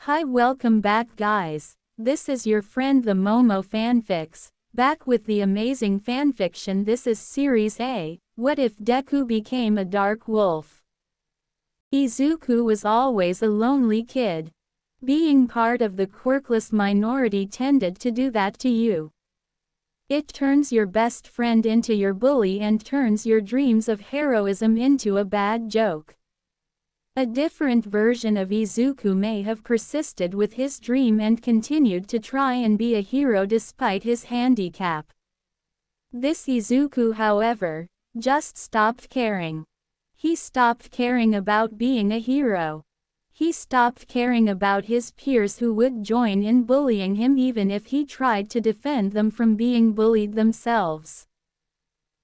Hi, welcome back guys. This is your friend the Momo Fanfics, back with the amazing fanfiction. This is Series A, What If Deku Became a Dark Wolf? Izuku was always a lonely kid. Being part of the quirkless minority tended to do that to you. It turns your best friend into your bully and turns your dreams of heroism into a bad joke. A different version of Izuku may have persisted with his dream and continued to try and be a hero despite his handicap. This Izuku, however, just stopped caring. He stopped caring about being a hero. He stopped caring about his peers who would join in bullying him even if he tried to defend them from being bullied themselves.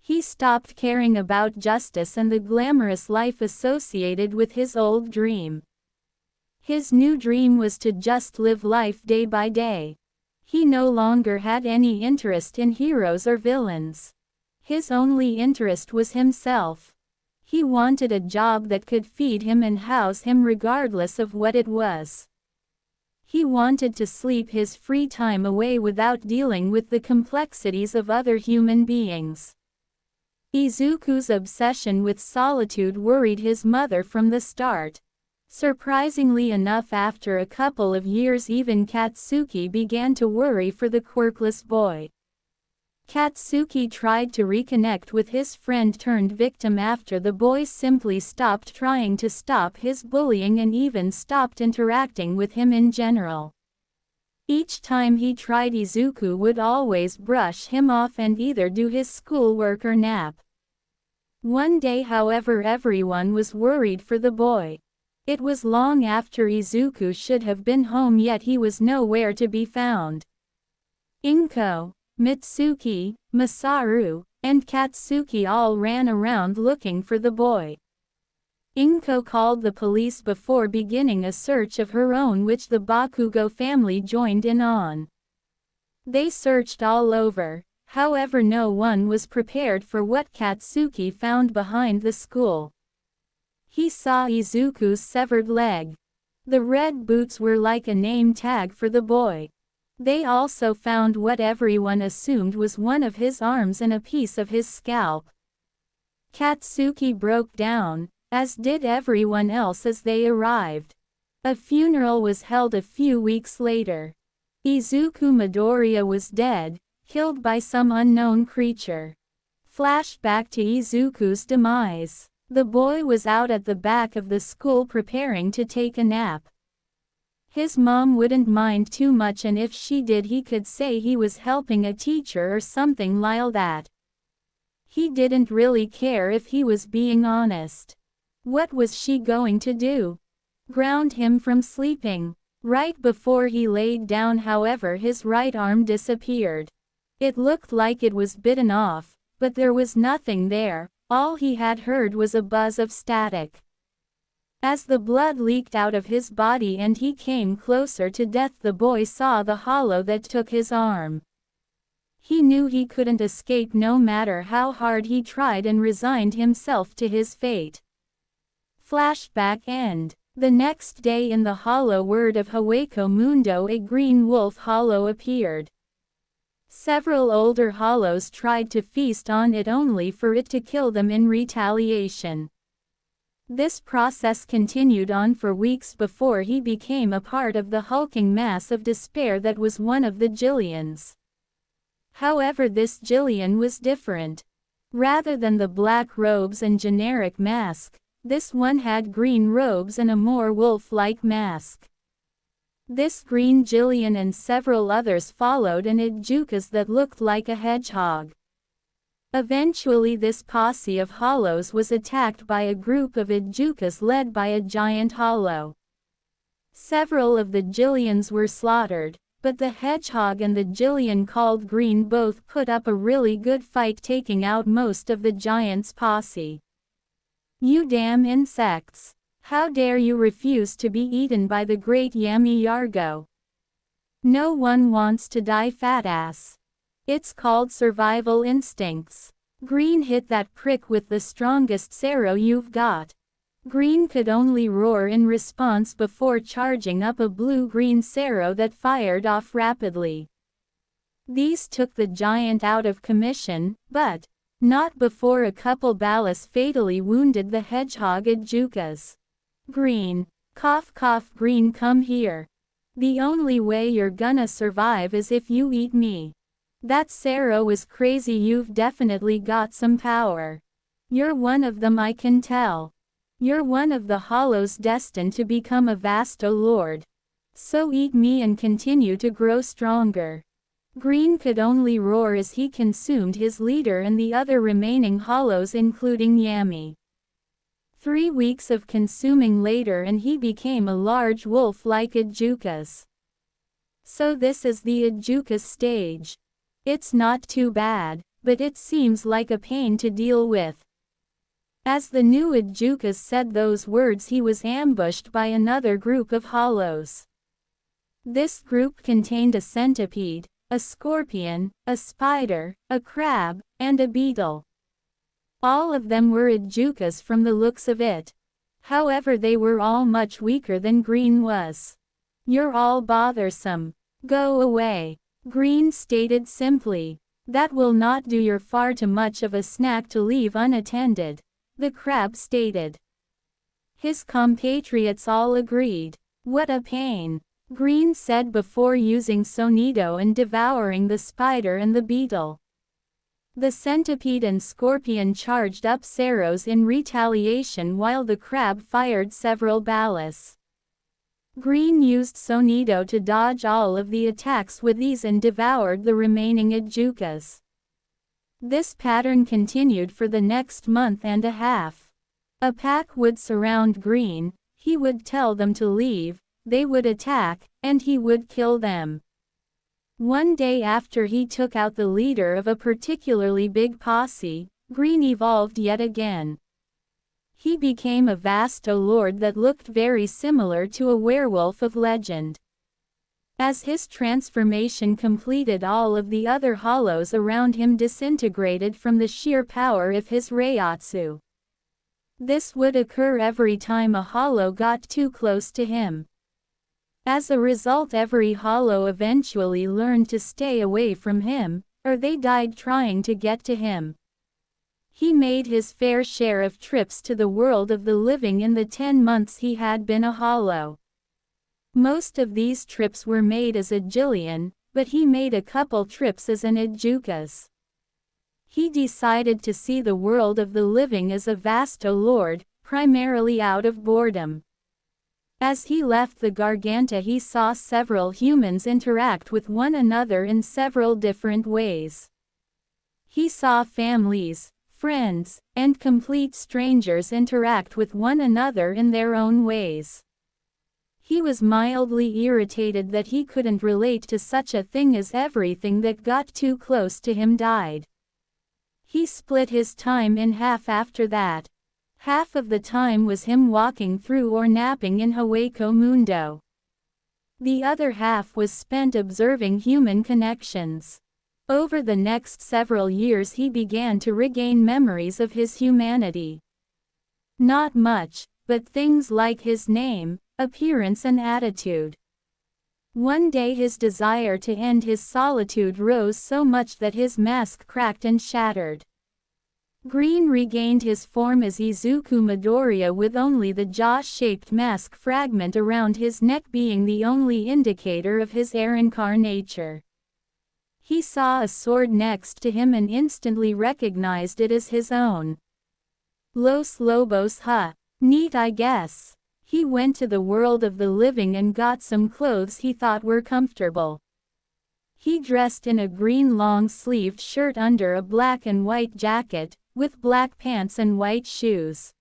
He stopped caring about justice and the glamorous life associated with his old dream. His new dream was to just live life day by day. He no longer had any interest in heroes or villains. His only interest was himself. He wanted a job that could feed him and house him regardless of what it was. He wanted to sleep his free time away without dealing with the complexities of other human beings. Izuku's obsession with solitude worried his mother from the start. Surprisingly enough, after a couple of years, even Katsuki began to worry for the quirkless boy. Katsuki tried to reconnect with his friend turned victim after the boy simply stopped trying to stop his bullying and even stopped interacting with him in general. Each time he tried, Izuku would always brush him off and either do his schoolwork or nap. One day, however, everyone was worried for the boy. It was long after Izuku should have been home, yet he was nowhere to be found. Inko, Mitsuki, Masaru, and Katsuki all ran around looking for the boy. Inko called the police before beginning a search of her own, which the Bakugo family joined in on. They searched all over, however no one was prepared for what Katsuki found behind the school. He saw Izuku's severed leg. The red boots were like a name tag for the boy. They also found what everyone assumed was one of his arms and a piece of his scalp. Katsuki broke down, as did everyone else as they arrived. A funeral was held a few weeks later. Izuku Midoriya was dead, killed by some unknown creature. Flashback to Izuku's demise. The boy was out at the back of the school preparing to take a nap. His mom wouldn't mind too much, and if she did, he could say he was helping a teacher or something like that. He didn't really care if he was being honest. What was she going to do? Ground him from sleeping? Right before he laid down, however, his right arm disappeared. It looked like it was bitten off, but there was nothing there. All he had heard was a buzz of static. As the blood leaked out of his body and he came closer to death, the boy saw the hollow that took his arm. He knew he couldn't escape no matter how hard he tried and resigned himself to his fate. Flashback end. The next day, in the hollow world of Hueco Mundo, a green wolf hollow appeared. Several older hollows tried to feast on it only for it to kill them in retaliation. This process continued on for weeks before he became a part of the hulking mass of despair that was one of the Jillians. However, this Jillian was different. Rather than the black robes and generic mask, this one had green robes and a more wolf-like mask. This green Jillian and several others followed an Ijukas that looked like a hedgehog. Eventually, this posse of hollows was attacked by a group of Ijukas led by a giant hollow. Several of the Jillians were slaughtered, but the hedgehog and the Jillian called Green both put up a really good fight, taking out most of the giant's posse. You damn insects! How dare you refuse to be eaten by the great Yami Yargo? No one wants to die, fat ass. It's called survival instincts. Green hit that prick with the strongest arrow you've got. Green could only roar in response before charging up a blue-green Sero that fired off rapidly. These took the giant out of commission, but not before a couple ballas fatally wounded the hedgehog Ejukas. Green. Cough cough Green, come here. The only way you're gonna survive is if you eat me. That Sero is crazy, you've definitely got some power. You're one of them, I can tell. You're one of the hollows destined to become a Vasto Lord. So eat me and continue to grow stronger. Green could only roar as he consumed his leader and the other remaining hollows, including Yami. 3 weeks of consuming later and he became a large wolf like Ejukas. So this is the Ejukas stage. It's not too bad, but it seems like a pain to deal with. As the new Ejukas said those words, he was ambushed by another group of hollows. This group contained a centipede, a scorpion, a spider, a crab, and a beetle. All of them were Ejukas from the looks of it. However, they were all much weaker than Green was. You're all bothersome. Go away. Green stated simply. That will not do, you're far too much of a snack to leave unattended, the crab stated. His compatriots all agreed. What a pain. Green said before using Sonido and devouring the spider and the beetle. The centipede and scorpion charged up Seros in retaliation while the crab fired several ballas. Green used Sonido to dodge all of the attacks with ease and devoured the remaining Ejukas. This pattern continued for the next month and a half. A pack would surround Green, he would tell them to leave, they would attack, and he would kill them. One day after he took out the leader of a particularly big posse, Green evolved yet again. He became a Vasto Lord that looked very similar to a werewolf of legend. As his transformation completed, all of the other hollows around him disintegrated from the sheer power of his Reiatsu. This would occur every time a hollow got too close to him. As a result, every hollow eventually learned to stay away from him, or they died trying to get to him. He made his fair share of trips to the world of the living in the 10 months he had been a hollow. Most of these trips were made as a Jillian, but he made a couple trips as an Ejukas. He decided to see the world of the living as a Vasto Lord, primarily out of boredom. As he left the Garganta, he saw several humans interact with one another in several different ways. He saw families, friends, and complete strangers interact with one another in their own ways. He was mildly irritated that he couldn't relate to such a thing as everything that got too close to him died. He split his time in half after that. Half of the time was him walking through or napping in Hueco Mundo. The other half was spent observing human connections. Over the next several years he began to regain memories of his humanity. Not much, but things like his name, appearance and attitude. One day his desire to end his solitude rose so much that his mask cracked and shattered. Green regained his form as Izuku Midoriya, with only the jaw-shaped mask fragment around his neck being the only indicator of his Arrancar nature. He saw a sword next to him and instantly recognized it as his own. Los Lobos, huh? Neat, I guess. He went to the world of the living and got some clothes he thought were comfortable. He dressed in a green long-sleeved shirt under a black and white jacket, with black pants and white shoes.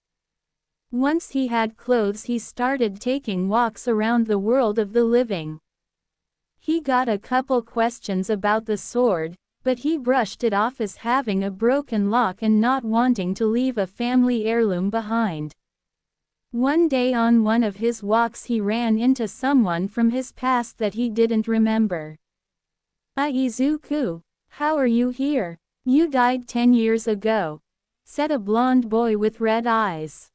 Once he had clothes, he started taking walks around the world of the living. He got a couple questions about the sword, but he brushed it off as having a broken lock and not wanting to leave a family heirloom behind. One day on one of his walks he ran into someone from his past that he didn't remember. Izuku, how are you here? You died 10 years ago, said a blonde boy with red eyes.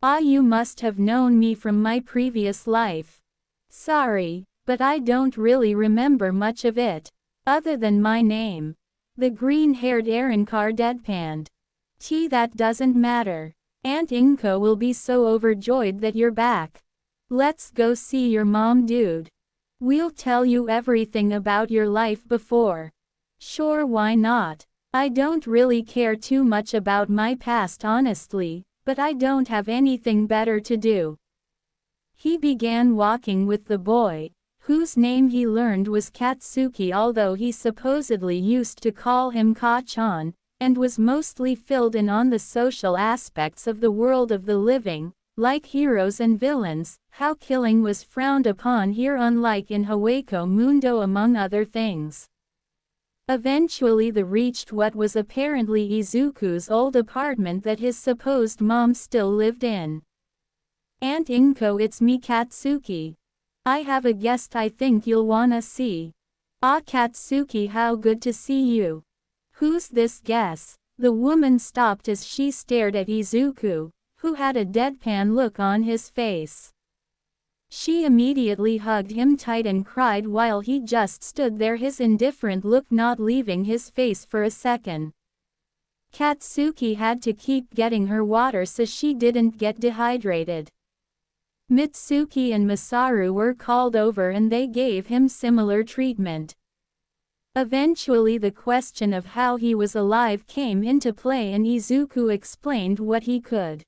Ah, you must have known me from my previous life. Sorry, but I don't really remember much of it. Other than my name. The green-haired Arankar deadpanned. That doesn't matter. Aunt Inko will be so overjoyed that you're back. Let's go see your mom, dude. We'll tell you everything about your life before. Sure, why not? I don't really care too much about my past honestly, but I don't have anything better to do. He began walking with the boy, whose name he learned was Katsuki, although he supposedly used to call him Ka-chan, and was mostly filled in on the social aspects of the world of the living, like heroes and villains, how killing was frowned upon here unlike in Hueco Mundo among other things. Eventually they reached what was apparently Izuku's old apartment that his supposed mom still lived in. Aunt Inko, it's me Katsuki. I have a guest I think you'll wanna see. Ah, Katsuki, how good to see you. Who's this guest? The woman stopped as she stared at Izuku, who had a deadpan look on his face. She immediately hugged him tight and cried while he just stood there, his indifferent look not leaving his face for a second. Katsuki had to keep getting her water so she didn't get dehydrated. Mitsuki and Masaru were called over and they gave him similar treatment. Eventually the question of how he was alive came into play and Izuku explained what he could.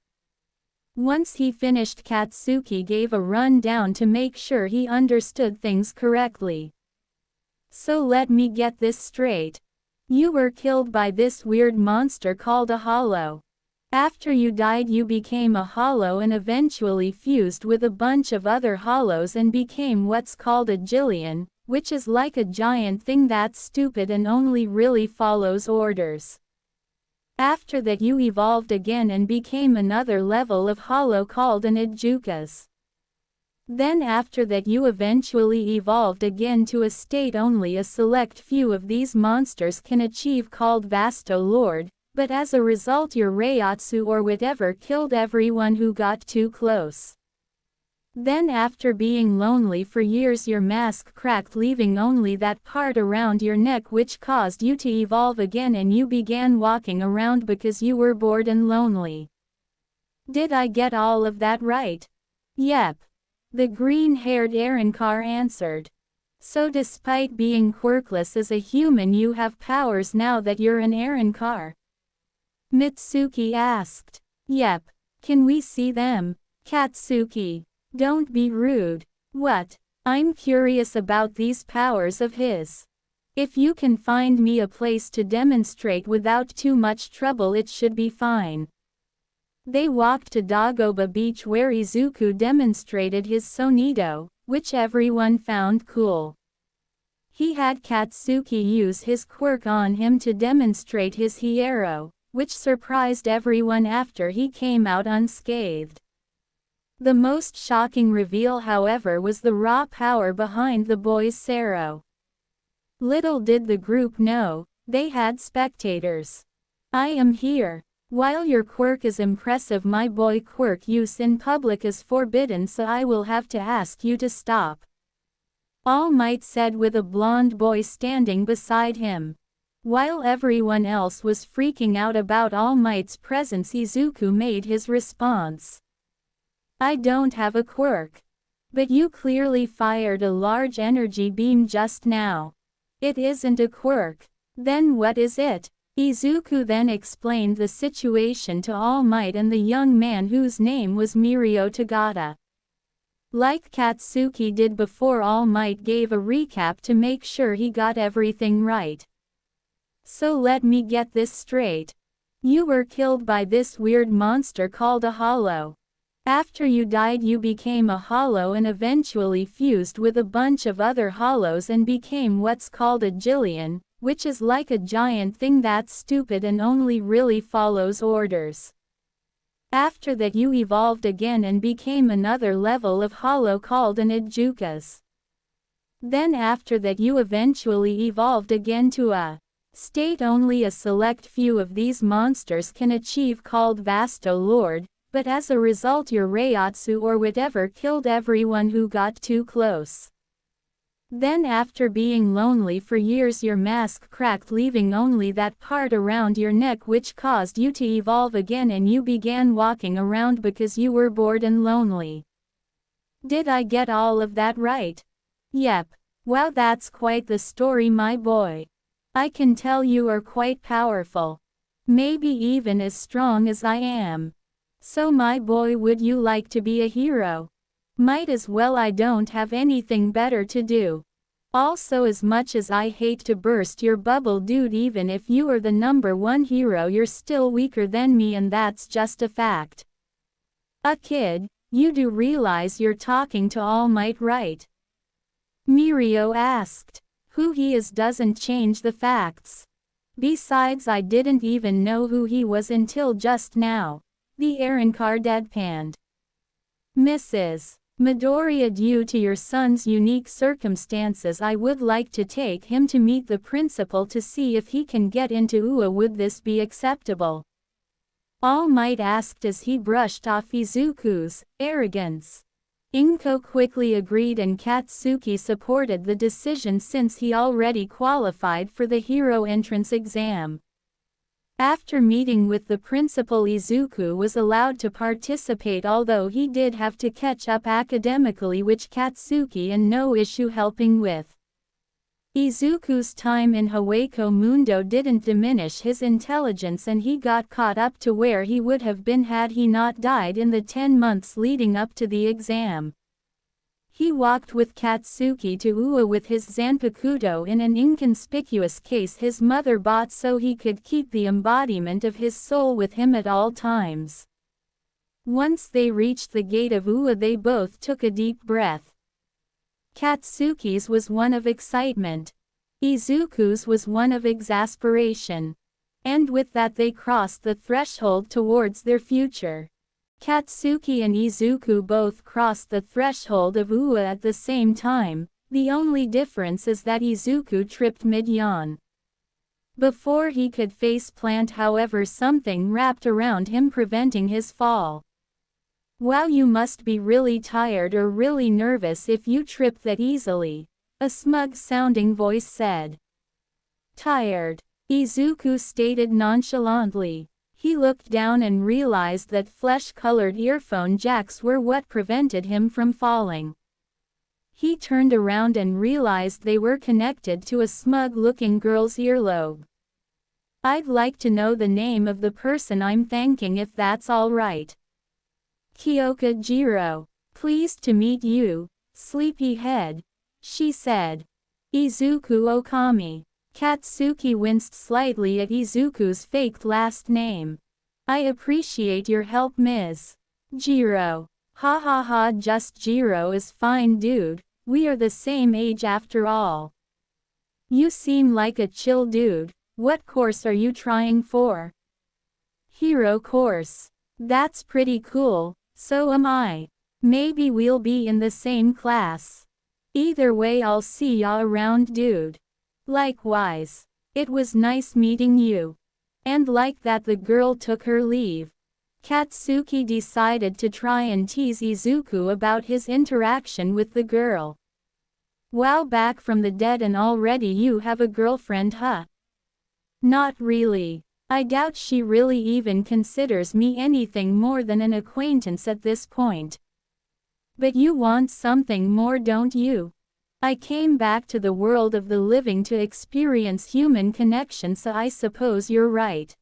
Once he finished, Katsuki gave a rundown to make sure he understood things correctly. So let me get this straight. You were killed by this weird monster called a hollow. After you died you became a hollow and eventually fused with a bunch of other hollows and became what's called a Jillian, which is like a giant thing that's stupid and only really follows orders. After that you evolved again and became another level of hollow called an Ijukas. Then after that you eventually evolved again to a state only a select few of these monsters can achieve called Vasto Lord, but as a result your Reiatsu or whatever killed everyone who got too close. Then after being lonely for years your mask cracked, leaving only that part around your neck, which caused you to evolve again and you began walking around because you were bored and lonely. Did I get all of that right? Yep. The green-haired Arankar answered. So despite being quirkless as a human you have powers now that you're an Arankar? Mitsuki asked. Yep. Can we see them? Katsuki. Don't be rude. What? I'm curious about these powers of his. If you can find me a place to demonstrate without too much trouble it should be fine. They walked to Dagoba Beach where Izuku demonstrated his Sonido, which everyone found cool. He had Katsuki use his quirk on him to demonstrate his Hierro, which surprised everyone after he came out unscathed. The most shocking reveal, however, was the raw power behind the boy's Sero. Little did the group know, they had spectators. I am here. While your quirk is impressive, my boy quirk use in public is forbidden, so I will have to ask you to stop. All Might said with a blonde boy standing beside him. While everyone else was freaking out about All Might's presence, Izuku made his response. I don't have a quirk. But you clearly fired a large energy beam just now. It isn't a quirk. Then what is it? Izuku then explained the situation to All Might and the young man whose name was Mirio Tagata. Like Katsuki did before, All Might gave a recap to make sure he got everything right. So let me get this straight. You were killed by this weird monster called a hollow. After you died you became a hollow and eventually fused with a bunch of other hollows and became what's called a Jillian, which is like a giant thing that's stupid and only really follows orders. After that you evolved again and became another level of hollow called an Ijukas. Then after that you eventually evolved again to a state only a select few of these monsters can achieve called Vasto Lord, But as a result your Reiatsu or whatever killed everyone who got too close. Then after being lonely for years your mask cracked, leaving only that part around your neck, which caused you to evolve again, and you began walking around because you were bored and lonely. Did I get all of that right? Yep. Wow, that's quite the story, my boy. I can tell you are quite powerful. Maybe even as strong as I am. So my boy, would you like to be a hero? Might as well, I don't have anything better to do. Also, as much as I hate to burst your bubble, dude, even if you are the #1 hero you're still weaker than me, and that's just a fact. A kid, you do realize you're talking to All Might, right? Mirio asked. Who he is doesn't change the facts. Besides, I didn't even know who he was until just now. The Arrancar deadpanned. Mrs. Midoriya, due to your son's unique circumstances, I would like to take him to meet the principal to see if he can get into UA. Would this be acceptable? All Might asked as he brushed off Izuku's arrogance. Inko quickly agreed, and Katsuki supported the decision since he already qualified for the hero entrance exam. After meeting with the principal, Izuku was allowed to participate, although he did have to catch up academically, which Katsuki had no issue helping with. Izuku's time in Hueco Mundo didn't diminish his intelligence, and he got caught up to where he would have been had he not died in the 10 months leading up to the exam. He walked with Katsuki to UA with his Zanpakuto in an inconspicuous case his mother bought so he could keep the embodiment of his soul with him at all times. Once they reached the gate of UA, they both took a deep breath. Katsuki's was one of excitement. Izuku's was one of exasperation. And with that they crossed the threshold towards their future. Katsuki and Izuku both crossed the threshold of UA at the same time, the only difference is that Izuku tripped mid-yawn. Before he could face plant, however, something wrapped around him preventing his fall. Wow, you must be really tired or really nervous if you trip that easily, a smug-sounding voice said. Tired, Izuku stated nonchalantly. He looked down and realized that flesh-colored earphone jacks were what prevented him from falling. He turned around and realized they were connected to a smug-looking girl's earlobe. I'd like to know the name of the person I'm thanking if that's all right. Kyoka Jiro. Pleased to meet you, sleepyhead, she said. Izuku Okami. Katsuki winced slightly at Izuku's faked last name. I appreciate your help, Ms. Jiro. Ha ha ha, just Jiro is fine, dude, we are the same age after all. You seem like a chill dude. What course are you trying for? Hero course. That's pretty cool, so am I. Maybe we'll be in the same class. Either way, I'll see ya around, dude. Likewise. It was nice meeting you. And like that the girl took her leave. Katsuki decided to try and tease Izuku about his interaction with the girl. Wow, back from the dead and already you have a girlfriend, huh? Not really. I doubt she really even considers me anything more than an acquaintance at this point. But you want something more, don't you? I came back to the world of the living to experience human connection, so I suppose you're right.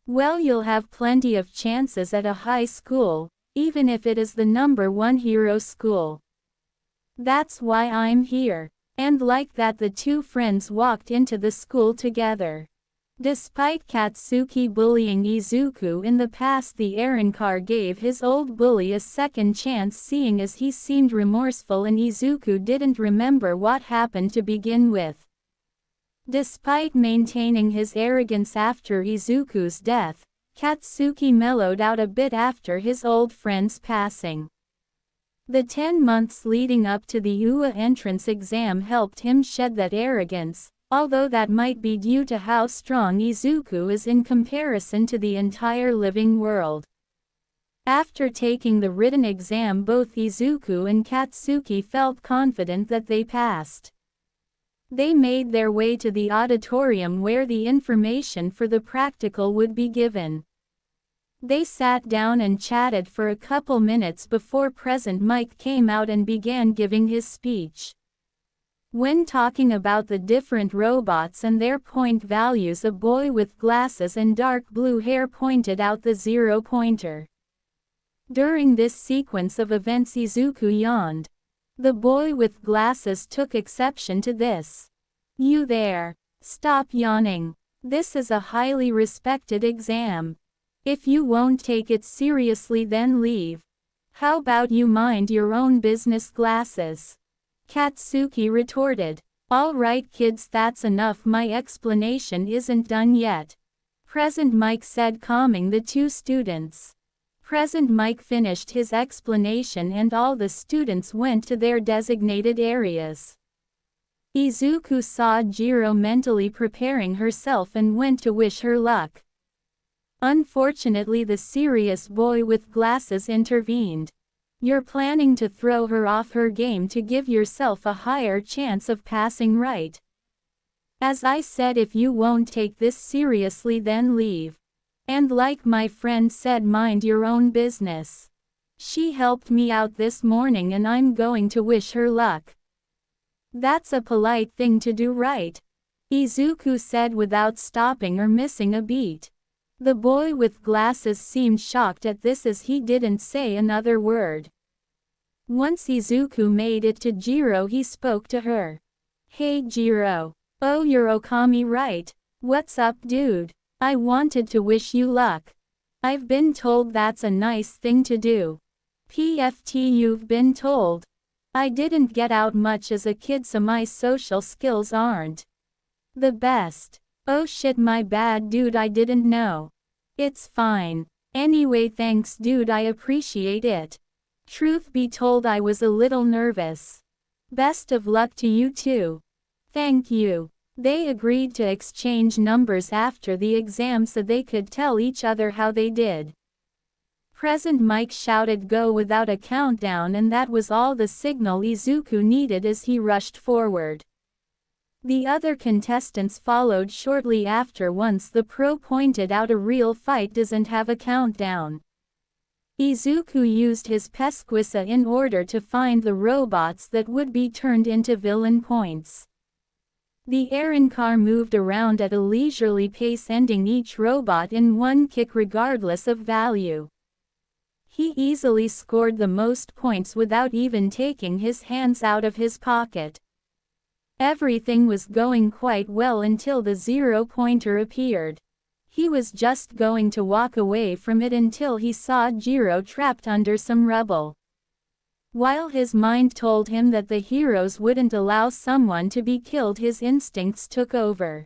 Well, you'll have plenty of chances at a high school, even if it is the #1 hero school. That's why I'm here. And like that the two friends walked into the school together. Despite Katsuki bullying Izuku in the past, the Arrancar gave his old bully a second chance, seeing as he seemed remorseful and Izuku didn't remember what happened to begin with. Despite maintaining his arrogance after Izuku's death, Katsuki mellowed out a bit after his old friend's passing. The 10 months leading up to the UA entrance exam helped him shed that arrogance, although that might be due to how strong Izuku is in comparison to the entire living world. After taking the written exam, both Izuku and Katsuki felt confident that they passed. They made their way to the auditorium where the information for the practical would be given. They sat down and chatted for a couple minutes before President Mike came out and began giving his speech. When talking about the different robots and their point values, a boy with glasses and dark blue hair pointed out the 0-pointer. During this sequence of events, Izuku yawned. The boy with glasses took exception to this. "You there. Stop yawning. This is a highly respected exam. If you won't take it seriously, then leave. How about you mind your own business, glasses?" Katsuki retorted. "All right kids, that's enough, my explanation isn't done yet," President Mike said, calming the two students. President Mike finished his explanation and all the students went to their designated areas. Izuku saw Jiro mentally preparing herself and went to wish her luck. Unfortunately, the serious boy with glasses intervened. "You're planning to throw her off her game to give yourself a higher chance of passing, right? As I said, if you won't take this seriously, then leave. And like my friend said, mind your own business. She helped me out this morning and I'm going to wish her luck." "That's a polite thing to do, right?" Izuku said without stopping or missing a beat. The boy with glasses seemed shocked at this as he didn't say another word. Once Izuku made it to Jiro, he spoke to her. "Hey Jiro. Oh, you're Okami, right? What's up, dude? I wanted to wish you luck. I've been told that's a nice thing to do." "PFT, you've been told? I didn't get out much as a kid, so my social skills aren't the best." "Oh shit, my bad dude, I didn't know." "It's fine. Anyway, thanks dude, I appreciate it. Truth be told, I was a little nervous. Best of luck to you too." "Thank you." They agreed to exchange numbers after the exam so they could tell each other how they did. President Mike shouted go without a countdown, and that was all the signal Izuku needed as he rushed forward. The other contestants followed shortly after once the pro pointed out a real fight doesn't have a countdown. Izuku used his Pesquisa in order to find the robots that would be turned into villain points. The Aaron car moved around at a leisurely pace, ending each robot in one kick regardless of value. He easily scored the most points without even taking his hands out of his pocket. Everything was going quite well until the 0-pointer appeared. He was just going to walk away from it until he saw Jiro trapped under some rubble. While his mind told him that the heroes wouldn't allow someone to be killed, his instincts took over.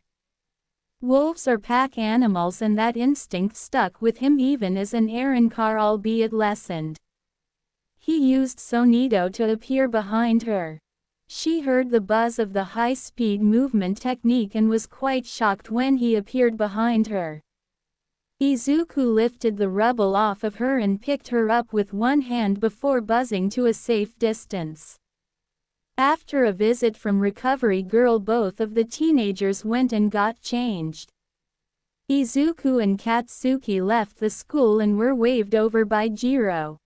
Wolves are pack animals, and that instinct stuck with him even as an Aaron car, albeit lessened. He used Sonido to appear behind her. She heard the buzz of the high-speed movement technique and was quite shocked when he appeared behind her. Izuku lifted the rubble off of her and picked her up with one hand before buzzing to a safe distance. After a visit from Recovery Girl, both of the teenagers went and got changed. Izuku and Katsuki left the school and were waved over by Jiro.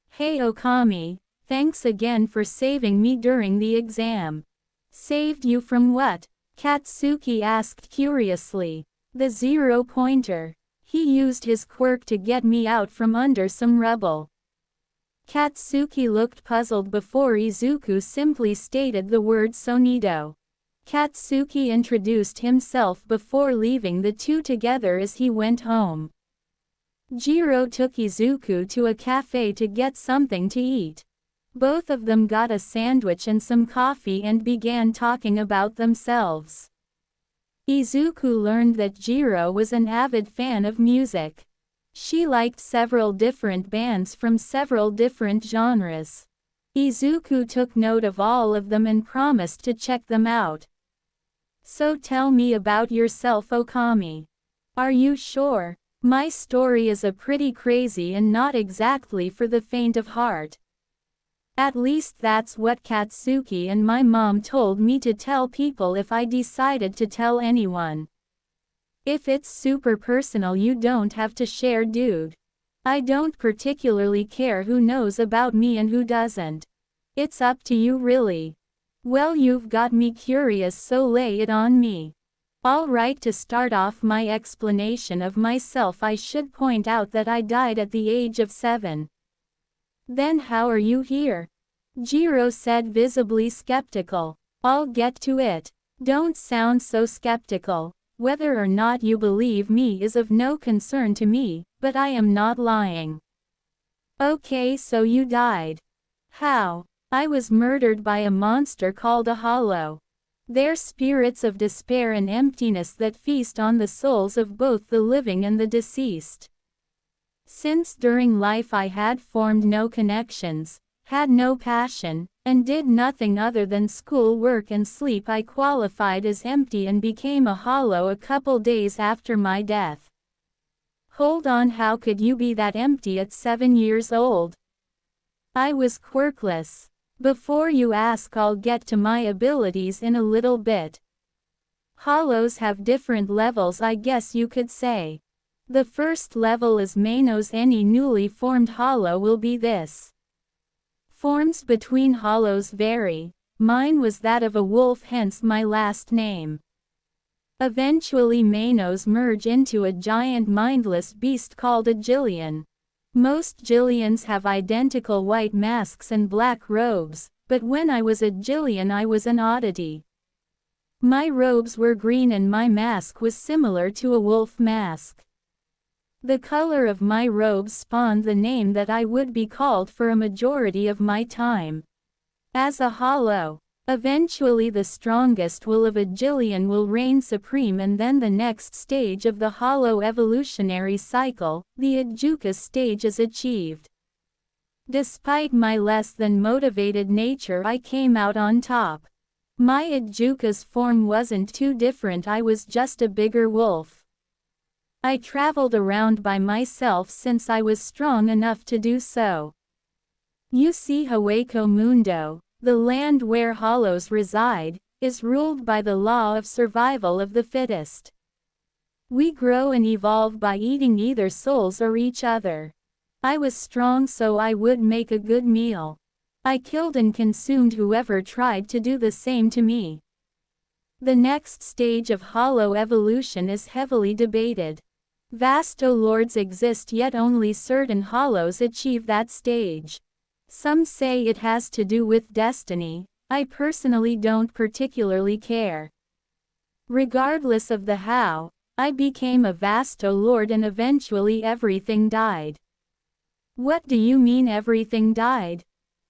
"Hey Okami, thanks again for saving me during the exam." "Saved you from what?" Katsuki asked curiously. "The 0-pointer. He used his quirk to get me out from under some rubble." Katsuki looked puzzled before Izuku simply stated the word Sonido. Katsuki introduced himself before leaving the two together as he went home. Jiro took Izuku to a cafe to get something to eat. Both of them got a sandwich and some coffee and began talking about themselves. Izuku learned that Jiro was an avid fan of music. She liked several different bands from several different genres. Izuku took note of all of them and promised to check them out. "So tell me about yourself, Okami. Are you sure? My story is a pretty crazy and not exactly for the faint of heart. At least that's what Katsuki and my mom told me to tell people if I decided to tell anyone. If it's super personal, you don't have to share, dude. I don't particularly care who knows about me and who doesn't. It's up to you, really. Well, you've got me curious, so lay it on me. Alright, to start off my explanation of myself, I should point out that I died at the age of 7. Then how are you here? Jiro said, visibly skeptical. I'll get to it. Don't sound so skeptical. Whether or not you believe me is of no concern to me, but I am not lying. Okay, so you died. How? I was murdered by a monster called a hollow. They're spirits of despair and emptiness that feast on the souls of both the living and the deceased. Since during life I had formed no connections, had no passion, and did nothing other than school, work and sleep, I qualified as empty and became a hollow a couple days after my death. Hold on, how could you be that empty at 7 years old? I was quirkless. Before you ask, I'll get to my abilities in a little bit. Hollows have different levels, I guess you could say. The first level is Manos. Any newly formed hollow will be this. Forms between hollows vary. Mine was that of a wolf, hence my last name. Eventually Manos merge into a giant mindless beast called a Jillian. Most Jillians have identical white masks and black robes, but when I was a Jillian I was an oddity. My robes were green and my mask was similar to a wolf mask. The color of my robes spawned the name that I would be called for a majority of my time. As a hollow. Eventually the strongest will of a Jillian will reign supreme, and then the next stage of the hollow evolutionary cycle, the Ajuka stage, is achieved. Despite my less than motivated nature, I came out on top. My Ajuka's form wasn't too different, I was just a bigger wolf. I traveled around by myself since I was strong enough to do so. You see, Hueco Mundo, the land where hollows reside, is ruled by the law of survival of the fittest. We grow and evolve by eating either souls or each other. I was strong, so I would make a good meal. I killed and consumed whoever tried to do the same to me. The next stage of hollow evolution is heavily debated. Vast lords exist, yet only certain hollows achieve that stage. Some say it has to do with destiny. I personally don't particularly care. Regardless of the how, I became a Vasto Lord and eventually everything died. What do you mean everything died?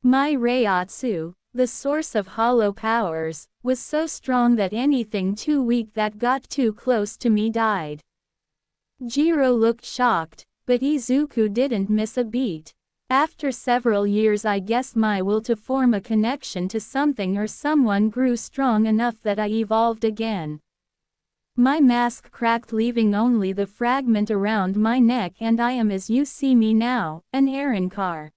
My Reiatsu, the source of hollow powers, was so strong that anything too weak that got too close to me died. Jiro looked shocked, but Izuku didn't miss a beat. After several years, I guess my will to form a connection to something or someone grew strong enough that I evolved again. My mask cracked, leaving only the fragment around my neck, and I am, as you see me now, an Arrancar.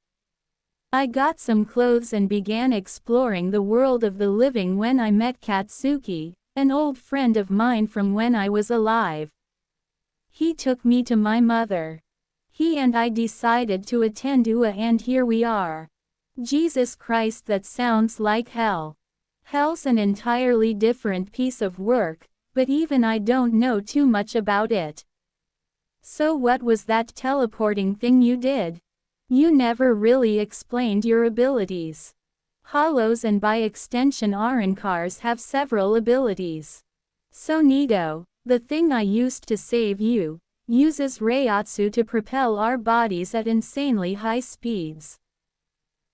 I got some clothes and began exploring the world of the living when I met Katsuki, an old friend of mine from when I was alive. He took me to my mother. He and I decided to attend UA, and here we are. Jesus Christ, that sounds like hell. Hell's an entirely different piece of work, but even I don't know too much about it. So what was that teleporting thing you did? You never really explained your abilities. Hollows, and by extension Arrancars, have several abilities. So Nido, the thing I used to save you, uses Reiatsu to propel our bodies at insanely high speeds.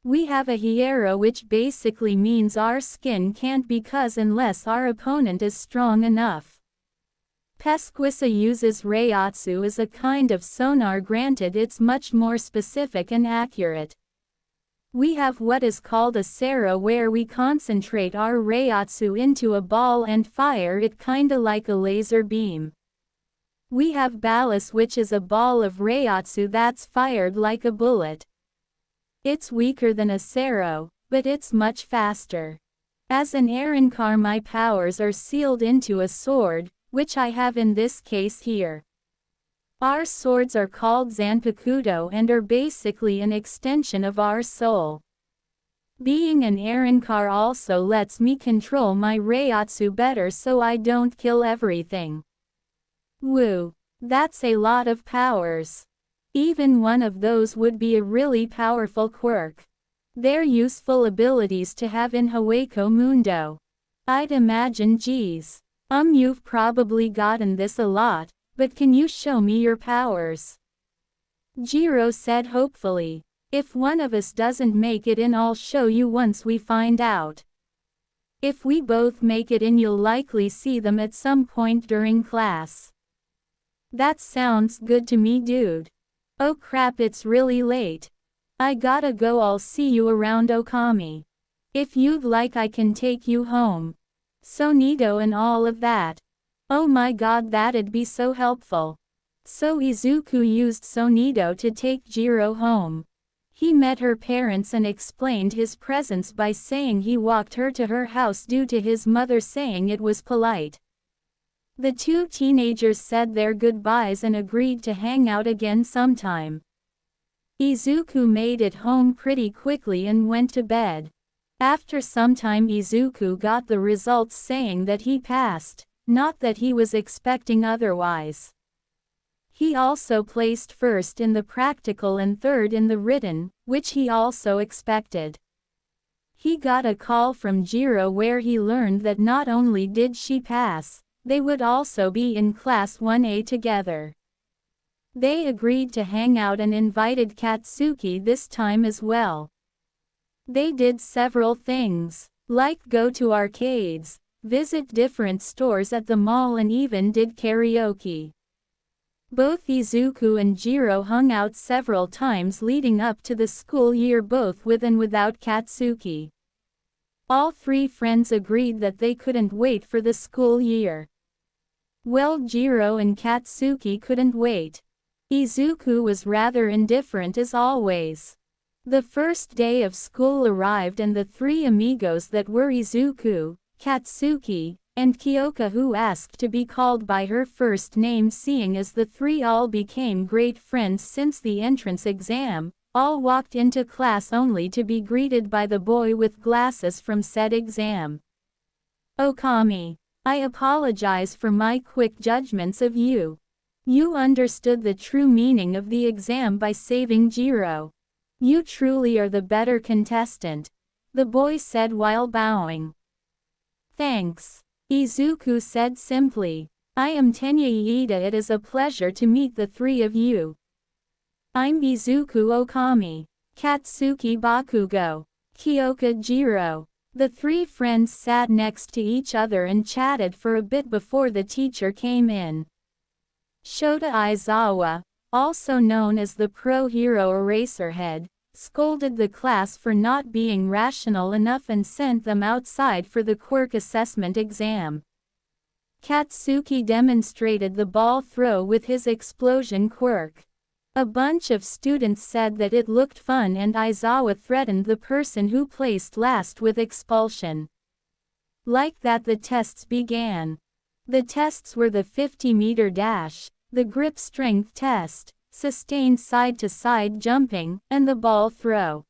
We have a Hiero, which basically means our skin can't be cut unless our opponent is strong enough. Pesquisa uses Reiatsu as a kind of sonar, granted it's much more specific and accurate. We have what is called a Sera, where we concentrate our Reiatsu into a ball and fire it kinda like a laser beam. We have Ballast, which is a ball of Reiatsu that's fired like a bullet. It's weaker than a Sero, but it's much faster. As an Arankar, my powers are sealed into a sword, which I have in this case here. Our swords are called Zanpakuto and are basically an extension of our soul. Being an Arankar also lets me control my Reiatsu better so I don't kill everything. Woo! That's a lot of powers. Even one of those would be a really powerful quirk. They're useful abilities to have in Hueco Mundo. I'd imagine. Geez. You've probably gotten this a lot, but can you show me your powers? Jiro said hopefully. If one of us doesn't make it in, I'll show you once we find out. If we both make it in, you'll likely see them at some point during class. That sounds good to me, dude. Oh crap, it's really late. I gotta go. I'll see you around, Okami. If you'd like, I can take you home. Sonido and all of that. Oh my god, that'd be so helpful. So Izuku used Sonido to take Jiro home. He met her parents and explained his presence by saying he walked her to her house due to his mother saying it was polite. The two teenagers said their goodbyes and agreed to hang out again sometime. Izuku made it home pretty quickly and went to bed. After some time, Izuku got the results saying that he passed, not that he was expecting otherwise. He also placed first in the practical and third in the written, which he also expected. He got a call from Jiro where he learned that not only did she pass, they would also be in Class 1A together. They agreed to hang out and invited Katsuki this time as well. They did several things, like go to arcades, visit different stores at the mall, and even did karaoke. Both Izuku and Jiro hung out several times leading up to the school year, both with and without Katsuki. All three friends agreed that they couldn't wait for the school year. Well, Jiro and Katsuki couldn't wait. Izuku was rather indifferent as always. The first day of school arrived and the three amigos that were Izuku, Katsuki, and Kyoka, who asked to be called by her first name seeing as the three all became great friends since the entrance exam, all walked into class only to be greeted by the boy with glasses from said exam. Okami, I apologize for my quick judgments of you. You understood the true meaning of the exam by saving Jiro. You truly are the better contestant, the boy said while bowing. Thanks, Izuku said simply. I am Tenya Iida. It is a pleasure to meet the three of you. I'm Izuku Okami, Katsuki Bakugo, Kyoka Jiro. The three friends sat next to each other and chatted for a bit before the teacher came in. Shota Aizawa, also known as the pro-hero Eraserhead, scolded the class for not being rational enough and sent them outside for the quirk assessment exam. Katsuki demonstrated the ball throw with his explosion quirk. A bunch of students said that it looked fun, and Aizawa threatened the person who placed last with expulsion. Like that, the tests began. The tests were the 50-meter dash, the grip strength test, sustained side-to-side jumping, and the ball throw.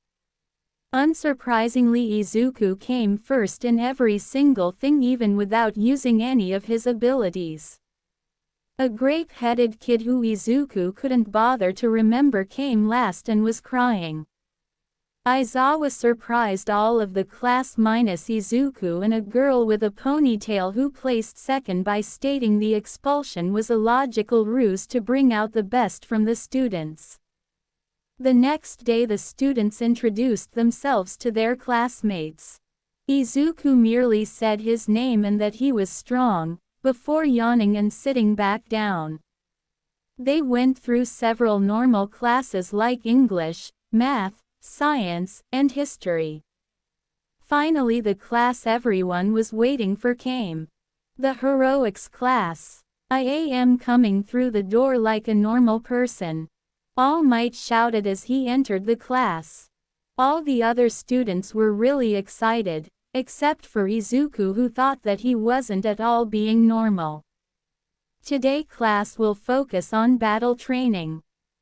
Unsurprisingly, Izuku came first in every single thing, even without using any of his abilities. A grape-headed kid who Izuku couldn't bother to remember came last and was crying. Aizawa surprised all of the class minus Izuku and a girl with a ponytail who placed second by stating the expulsion was a logical ruse to bring out the best from the students. The next day the students introduced themselves to their classmates. Izuku merely said his name and that he was strong, before yawning and sitting back down. They went through several normal classes like English, math, science, and history. Finally, the class everyone was waiting for came. The heroics class. I am coming through the door like a normal person. All Might shouted as he entered the class. All the other students were really excited, except for Izuku, who thought that he wasn't at all being normal. Today class will focus on battle training.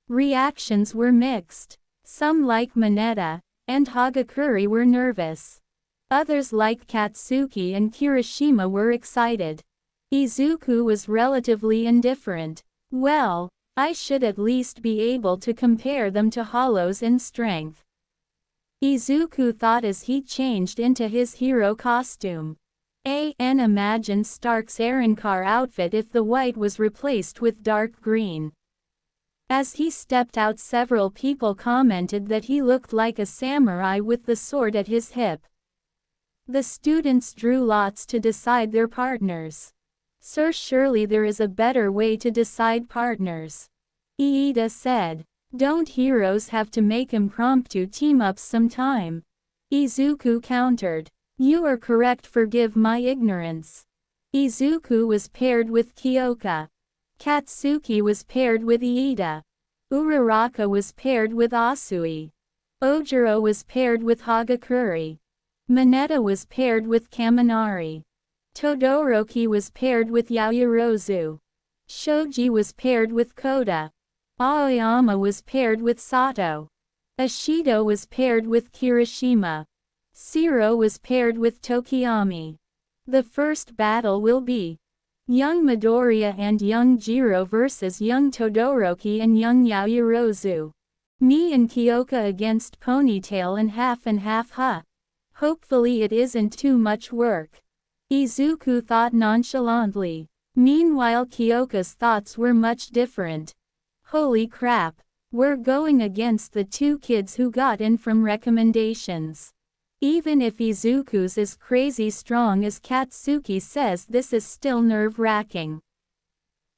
Reactions were mixed. Some like Mineta and Hagakure were nervous. Others like Katsuki and Kirishima were excited. Izuku was relatively indifferent. Well, I should at least be able to compare them to hollows in strength. Izuku thought as he changed into his hero costume. Imagine Stark's Aaronkar outfit if the white was replaced with dark green. As he stepped out, several people commented that he looked like a samurai with the sword at his hip. The students drew lots to decide their partners. Sir, surely there is a better way to decide partners. Iida said. Don't heroes have to make impromptu team-ups sometime? Izuku countered. You are correct, forgive my ignorance. Izuku was paired with Kyoka. Katsuki was paired with Iida. Uraraka was paired with Asui. Ojiro was paired with Hagakure. Mineta was paired with Kaminari. Todoroki was paired with Yaoyorozu. Shoji was paired with Koda. Aoyama was paired with Sato. Ashido was paired with Kirishima. Shiro was paired with Tokiyami. The first battle will be young Midoriya and young Jiro versus young Todoroki and young Yaoyorozu. Me and Kyoka against Ponytail and half, huh? Hopefully it isn't too much work. Izuku thought nonchalantly. Meanwhile, Kyoka's thoughts were much different. Holy crap, we're going against the two kids who got in from recommendations. Even if Izuku's is crazy strong as Katsuki says, this is still nerve-wracking.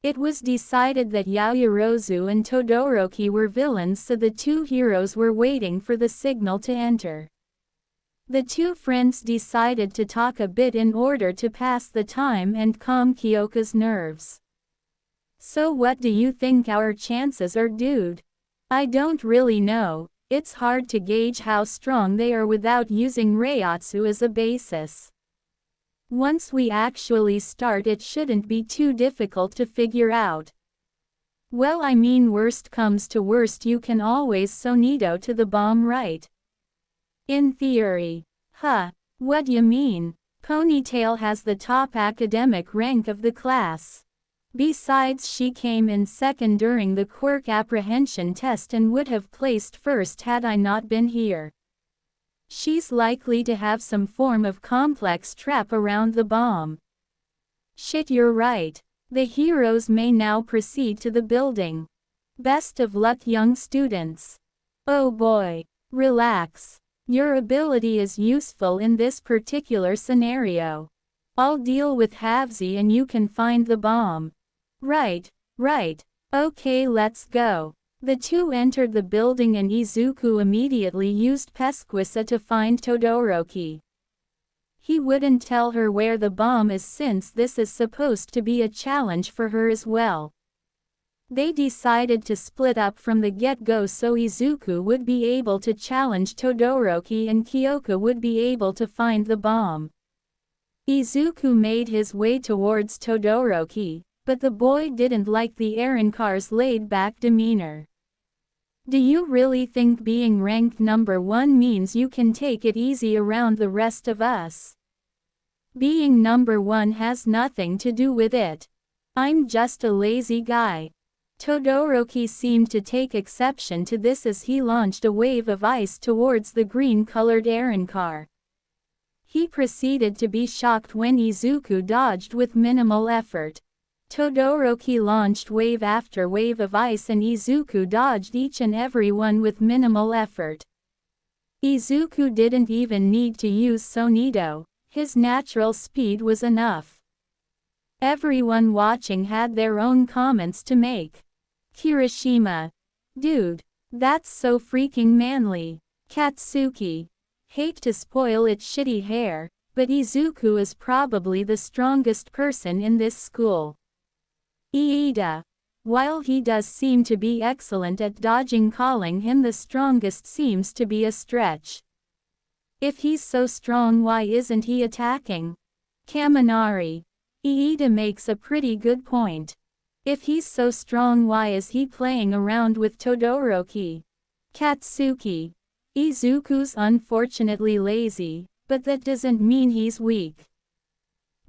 It was decided that Yaoyorozu and Todoroki were villains, so the two heroes were waiting for the signal to enter. The two friends decided to talk a bit in order to pass the time and calm Kyoka's nerves. So what do you think our chances are, dude? I don't really know, it's hard to gauge how strong they are without using Reiatsu as a basis. Once we actually start, it shouldn't be too difficult to figure out. Well, I mean, worst comes to worst, you can always Sonido to the bomb, right? In theory. Huh, what you mean? Ponytail has the top academic rank of the class. Besides, she came in second during the quirk apprehension test and would have placed first had I not been here. She's likely to have some form of complex trap around the bomb. Shit, you're right. The heroes may now proceed to the building. Best of luck, young students. Oh boy. Relax. Your ability is useful in this particular scenario. I'll deal with Havzi and you can find the bomb. Right. Okay, let's go. The two entered the building and Izuku immediately used Pesquisa to find Todoroki. He wouldn't tell her where the bomb is since this is supposed to be a challenge for her as well. They decided to split up from the get-go so Izuku would be able to challenge Todoroki and Kyoka would be able to find the bomb. Izuku made his way towards Todoroki, but the boy didn't like the Aaronkar's laid-back demeanor. Do you really think being ranked number 1 means you can take it easy around the rest of us? Being number 1 has nothing to do with it. I'm just a lazy guy. Todoroki seemed to take exception to this as he launched a wave of ice towards the green-colored Aaronkar. He proceeded to be shocked when Izuku dodged with minimal effort. Todoroki launched wave after wave of ice and Izuku dodged each and every one with minimal effort. Izuku didn't even need to use Sonido, his natural speed was enough. Everyone watching had their own comments to make. Kirishima. Dude, that's so freaking manly. Katsuki. Hate to spoil its shitty hair, but Izuku is probably the strongest person in this school. Iida. While he does seem to be excellent at dodging, calling him the strongest seems to be a stretch. If he's so strong, why isn't he attacking? Kaminari. Iida makes a pretty good point. If he's so strong, why is he playing around with Todoroki? Katsuki. Izuku's unfortunately lazy, but that doesn't mean he's weak.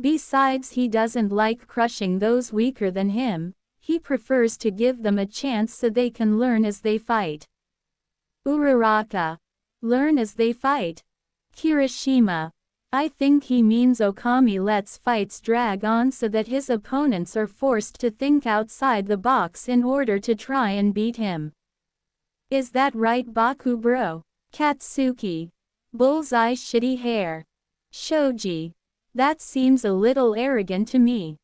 Besides, he doesn't like crushing those weaker than him, he prefers to give them a chance so they can learn as they fight. Uraraka. Learn as they fight. Kirishima. I think he means Okami lets fights drag on so that his opponents are forced to think outside the box in order to try and beat him. Is that right, Baku bro? Katsuki. Bullseye, shitty hair. Shoji. That seems a little arrogant to me.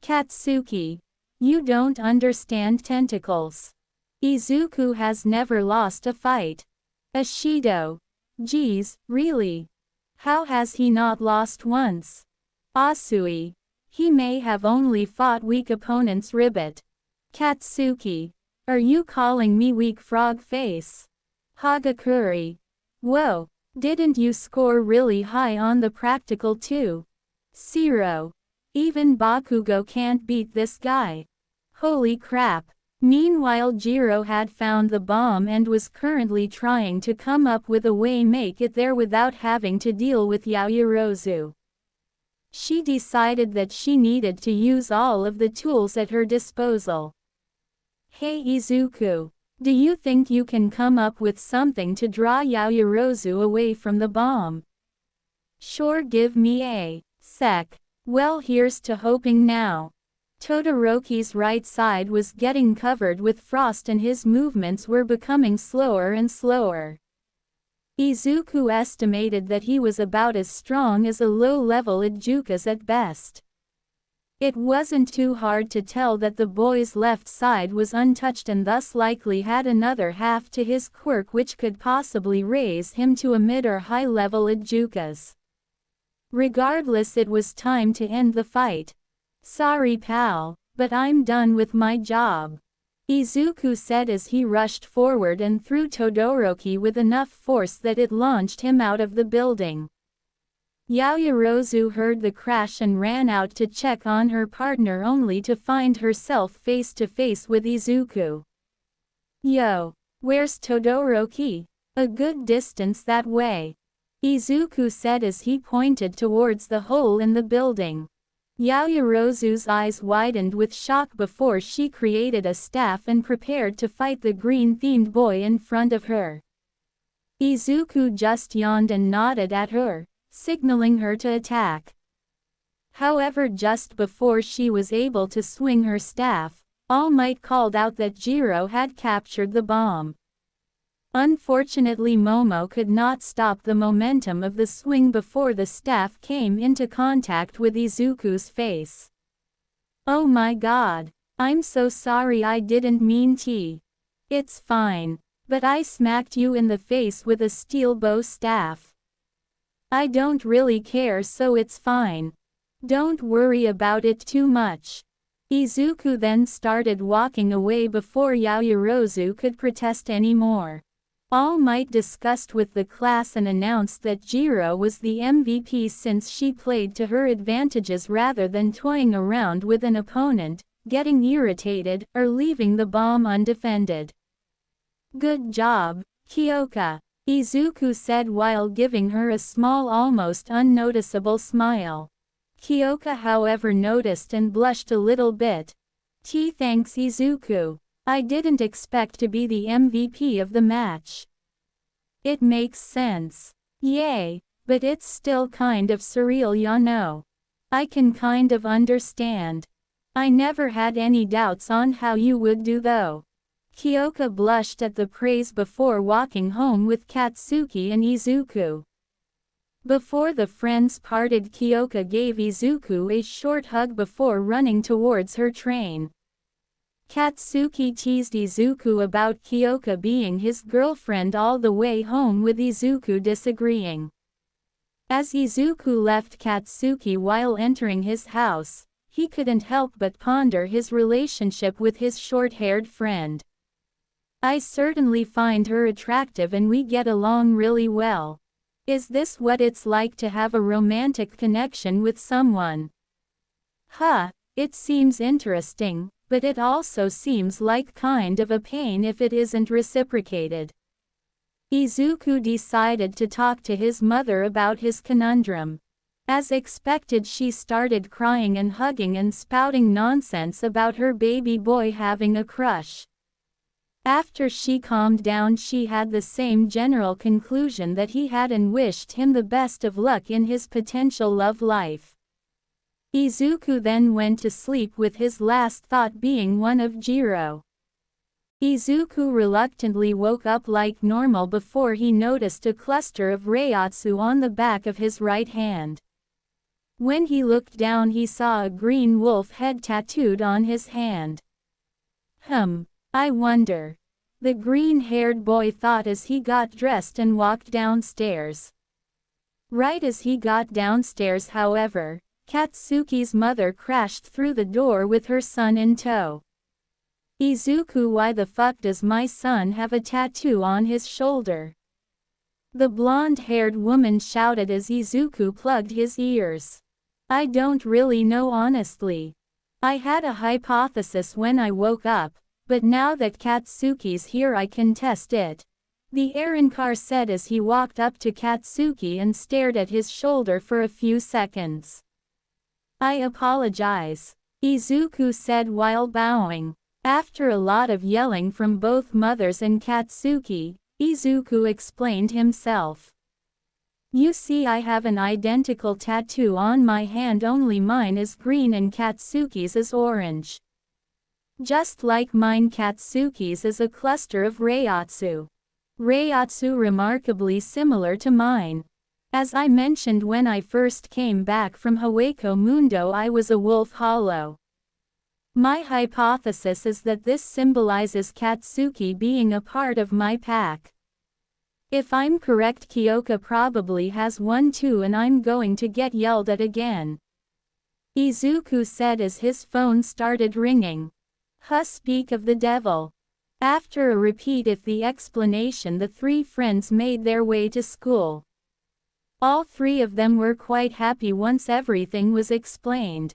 Katsuki. You don't understand tentacles. Izuku has never lost a fight. Ashido. Geez, really? How has he not lost once? Asui. He may have only fought weak opponents. Ribbit. Katsuki. Are you calling me weak, frog face? Hagakure. Whoa, didn't you score really high on the practical too? Zero. Even Bakugo can't beat this guy. Holy crap. Meanwhile, Jiro had found the bomb and was currently trying to come up with a way make it there without having to deal with Yaoyorozu. She decided that she needed to use all of the tools at her disposal. Hey Izuku, do you think you can come up with something to draw Yaoyorozu away from the bomb? Sure, give me a sec. Well, here's to hoping now. Todoroki's right side was getting covered with frost and his movements were becoming slower and slower. Izuku estimated that he was about as strong as a low-level Ijukas at best. It wasn't too hard to tell that the boy's left side was untouched and thus likely had another half to his quirk which could possibly raise him to a mid or high-level Ijukas. Regardless, it was time to end the fight. Sorry pal, but I'm done with my job. Izuku said as he rushed forward and threw Todoroki with enough force that it launched him out of the building. Yaoyorozu heard the crash and ran out to check on her partner only to find herself face to face with Izuku. Yo, where's Todoroki? A good distance that way. Izuku said as he pointed towards the hole in the building. Yaoyorozu's eyes widened with shock before she created a staff and prepared to fight the green-themed boy in front of her. Izuku just yawned and nodded at her, signaling her to attack. However, just before she was able to swing her staff, All Might called out that Jiro had captured the bomb. Unfortunately, Momo could not stop the momentum of the swing before the staff came into contact with Izuku's face. Oh my god. I'm so sorry, I didn't mean to. It's fine. But I smacked you in the face with a steel bow staff. I don't really care, so it's fine. Don't worry about it too much. Izuku then started walking away before Yaoyorozu could protest anymore. All Might discussed with the class and announced that Jiro was the MVP since she played to her advantages rather than toying around with an opponent, getting irritated, or leaving the bomb undefended. Good job, Kyoka, Izuku said while giving her a small, almost unnoticeable smile. Kyoka, however, noticed and blushed a little bit. Thanks Izuku. I didn't expect to be the MVP of the match. It makes sense. Yay, but it's still kind of surreal, you know. I can kind of understand. I never had any doubts on how you would do though. Kyoka blushed at the praise before walking home with Katsuki and Izuku. Before the friends parted, Kyoka gave Izuku a short hug before running towards her train. Katsuki teased Izuku about Kyoka being his girlfriend all the way home, with Izuku disagreeing. As Izuku left Katsuki while entering his house, he couldn't help but ponder his relationship with his short-haired friend. I certainly find her attractive and we get along really well. Is this what it's like to have a romantic connection with someone? Huh, it seems interesting, but it also seems like kind of a pain if it isn't reciprocated. Izuku decided to talk to his mother about his conundrum. As expected, she started crying and hugging and spouting nonsense about her baby boy having a crush. After she calmed down, she had the same general conclusion that he had and wished him the best of luck in his potential love life. Izuku then went to sleep with his last thought being one of Jiro. Izuku reluctantly woke up like normal before he noticed a cluster of Reiatsu on the back of his right hand. When he looked down, he saw a green wolf head tattooed on his hand. I wonder. The green-haired boy thought as he got dressed and walked downstairs. Right as he got downstairs, however, Katsuki's mother crashed through the door with her son in tow. Izuku, why the fuck does my son have a tattoo on his shoulder? The blonde-haired woman shouted as Izuku plugged his ears. I don't really know honestly. I had a hypothesis when I woke up, but now that Katsuki's here I can test it. The Arrancar said as he walked up to Katsuki and stared at his shoulder for a few seconds. I apologize, Izuku said while bowing. After a lot of yelling from both mothers and Katsuki, Izuku explained himself. You see, I have an identical tattoo on my hand, only mine is green and Katsuki's is orange. Just like mine, Katsuki's is a cluster of Reiatsu. Reiatsu remarkably similar to mine. As I mentioned when I first came back from Hueco Mundo, I was a wolf hollow. My hypothesis is that this symbolizes Katsuki being a part of my pack. If I'm correct, Kyoka probably has one too, and I'm going to get yelled at again, Izuku said as his phone started ringing. Speak of the devil. After a repeat of the explanation, the three friends made their way to school. All three of them were quite happy once everything was explained.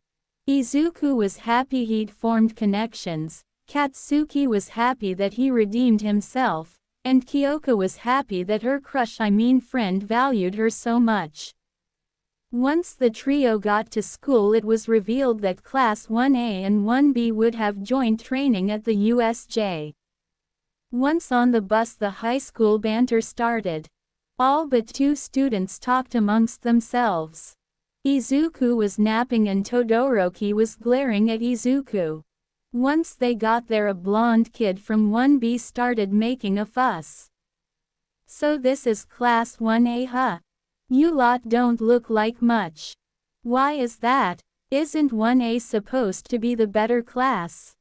Izuku was happy he'd formed connections, Katsuki was happy that he redeemed himself, and Kyoka was happy that her friend valued her so much. Once the trio got to school, it was revealed that Class 1A and 1B would have joint training at the USJ. Once on the bus, the high school banter started. All but two students talked amongst themselves. Izuku was napping and Todoroki was glaring at Izuku. Once they got there, a blonde kid from 1B started making a fuss. So this is Class 1A, huh? You lot don't look like much. Why is that? Isn't 1A supposed to be the better class?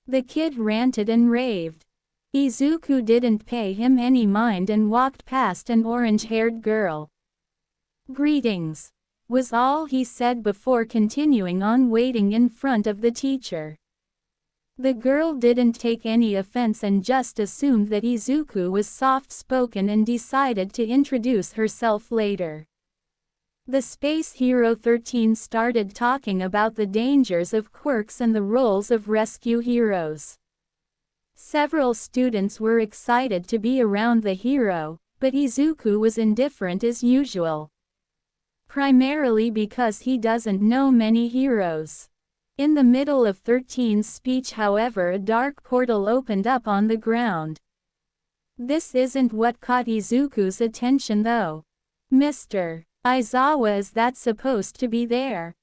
The kid ranted and raved. Izuku didn't pay him any mind and walked past an orange-haired girl. Greetings, was all he said before continuing on waiting in front of the teacher. The girl didn't take any offense and just assumed that Izuku was soft-spoken and decided to introduce herself later. The Space Hero 13 started talking about the dangers of quirks and the roles of rescue heroes. Several students were excited to be around the hero, but Izuku was indifferent as usual. Primarily because he doesn't know many heroes. In the middle of 13's speech, however, a dark portal opened up on the ground. This isn't what caught Izuku's attention though. Mr. Aizawa, is that supposed to be there?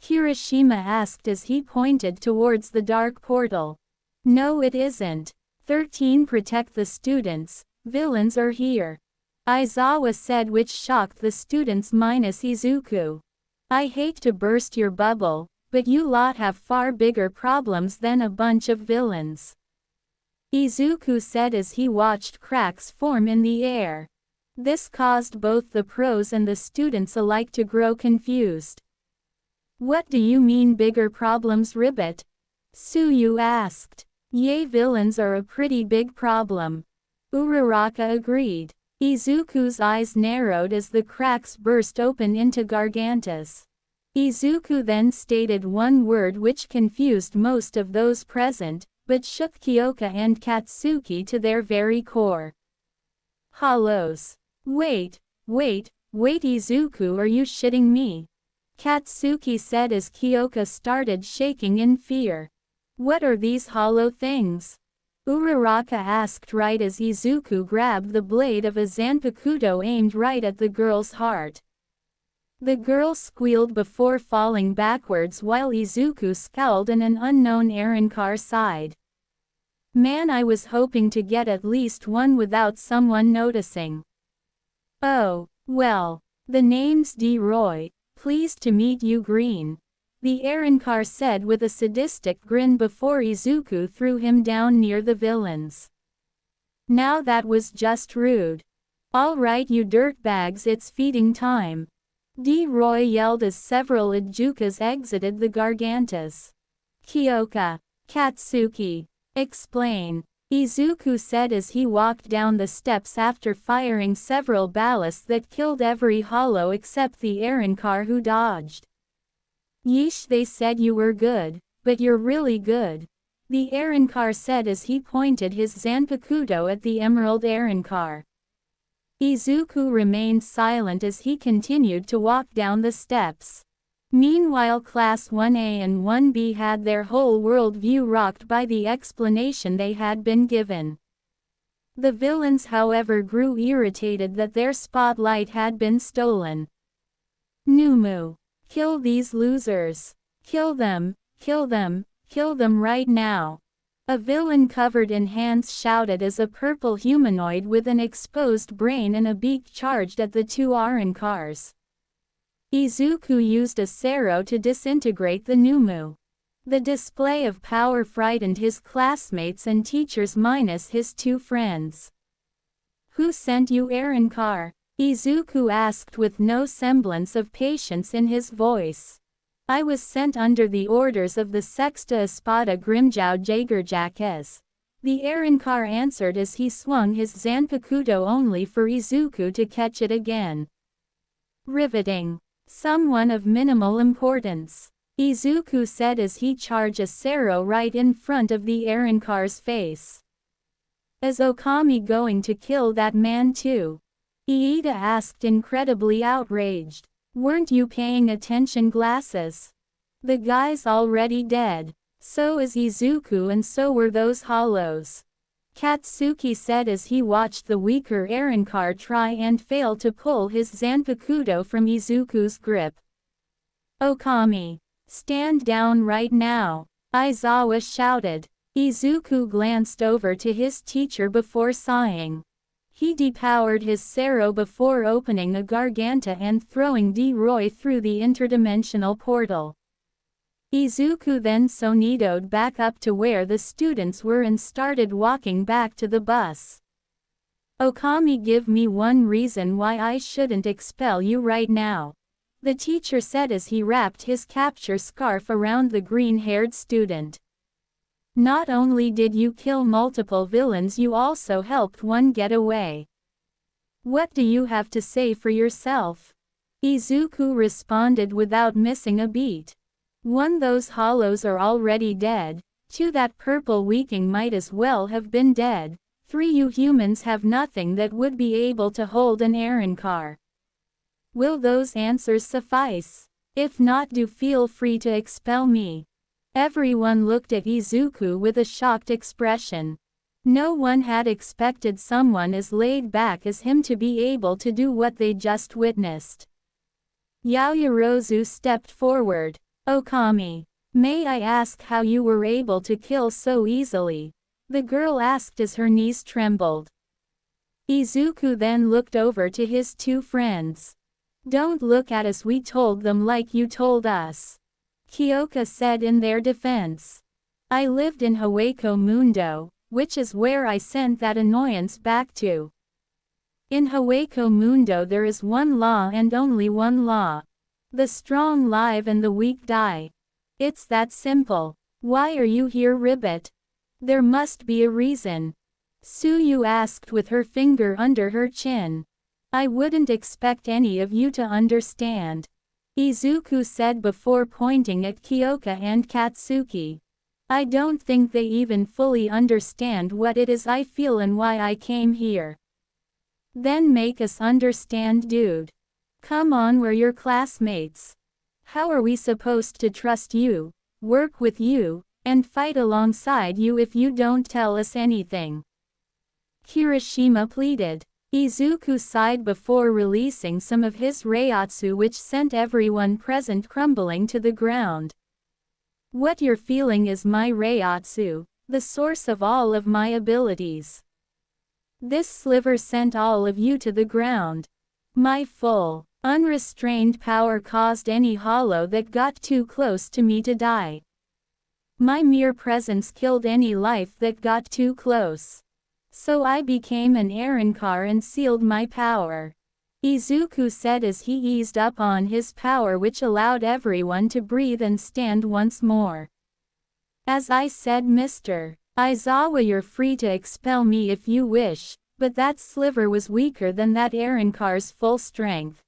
Kirishima asked as he pointed towards the dark portal. No, it isn't. 13, protect the students, villains are here, Aizawa said, which shocked the students minus Izuku. I hate to burst your bubble, but you lot have far bigger problems than a bunch of villains, Izuku said as he watched cracks form in the air. This caused both the pros and the students alike to grow confused. What do you mean bigger problems, Ribbit? Suyu asked. Yay, villains are a pretty big problem. Uraraka agreed. Izuku's eyes narrowed as the cracks burst open into Gargantus. Izuku then stated one word which confused most of those present, but shook Kyoka and Katsuki to their very core. Hollows. Wait, Izuku, are you shitting me? Katsuki said as Kyoka started shaking in fear. What are these hollow things? Uraraka asked right as Izuku grabbed the blade of a Zanpakuto aimed right at the girl's heart. The girl squealed before falling backwards while Izuku scowled and an unknown Arrancar sighed. Man, I was hoping to get at least one without someone noticing. Oh, well. The name's D. Roy. Pleased to meet you, Green. The Arrancar said with a sadistic grin before Izuku threw him down near the villains. Now that was just rude. All right, you dirtbags, it's feeding time. D. Roy yelled as several Ijukas exited the Gargantus. Kyoka. Katsuki. Explain. Izuku said as he walked down the steps after firing several ballasts that killed every hollow except the Arrancar who dodged. Yeesh, they said you were good, but you're really good. The Arrancar said as he pointed his Zanpakuto at the Emerald Arrancar. Izuku remained silent as he continued to walk down the steps. Meanwhile, Class 1A and 1B had their whole worldview rocked by the explanation they had been given. The villains, however, grew irritated that their spotlight had been stolen. Numu. Kill these losers. Kill them right now. A villain covered in hands shouted as a purple humanoid with an exposed brain and a beak charged at the two Arrancars. Izuku used a Sero to disintegrate the Numu. The display of power frightened his classmates and teachers minus his two friends. Who sent you, Arrancar? Izuku asked with no semblance of patience in his voice. I was sent under the orders of the Sexta Espada Grimjow Jagerjaques. The Arrancar answered as he swung his Zanpakuto only for Izuku to catch it again. Riveting. Someone of minimal importance. Izuku said as he charged a Sero right in front of the Arrancar's face. Is Okami going to kill that man too? Iida asked, incredibly outraged. Weren't you paying attention, Glasses? The guy's already dead. So is Izuku and so were those hollows. Katsuki said as he watched the weaker Arrancar try and fail to pull his Zanpakuto from Izuku's grip. Okami. Stand down right now. Aizawa shouted. Izuku glanced over to his teacher before sighing. He depowered his Sero before opening a Garganta and throwing D. Roy through the interdimensional portal. Izuku then sonitoed back up to where the students were and started walking back to the bus. Okami, give me one reason why I shouldn't expel you right now. The teacher said as he wrapped his capture scarf around the green-haired student. Not only did you kill multiple villains, you also helped one get away. What do you have to say for yourself? Izuku responded without missing a beat. 1. Those hollows are already dead. 2. That purple weaking might as well have been dead. 3. You humans have nothing that would be able to hold an Arrancar. Will those answers suffice? If not, do feel free to expel me. Everyone looked at Izuku with a shocked expression. No one had expected someone as laid back as him to be able to do what they just witnessed. Yaoyorozu stepped forward. Okami. May I ask how you were able to kill so easily? The girl asked as her knees trembled. Izuku then looked over to his two friends. Don't look at us, we told them like you told us. Kyoka said in their defense. I lived in Hueco Mundo, which is where I sent that annoyance back to. In Hueco Mundo there is one law and only one law. The strong live and the weak die. It's that simple. Why are you here, Ribbit? There must be a reason. Suyu asked with her finger under her chin. I wouldn't expect any of you to understand, Izuku said before pointing at Kyoka and Katsuki. I don't think they even fully understand what it is I feel and why I came here. Then make us understand, dude. Come on, we're your classmates. How are we supposed to trust you, work with you, and fight alongside you if you don't tell us anything? Kirishima pleaded. Izuku sighed before releasing some of his reiatsu, which sent everyone present crumbling to the ground. What you're feeling is my reiatsu, the source of all of my abilities. This sliver sent all of you to the ground. My full, unrestrained power caused any hollow that got too close to me to die. My mere presence killed any life that got too close. So I became an Arrancar and sealed my power, Izuku said as he eased up on his power, which allowed everyone to breathe and stand once more. As I said, Mr. Aizawa, you're free to expel me if you wish, but that sliver was weaker than that Arrancar's full strength.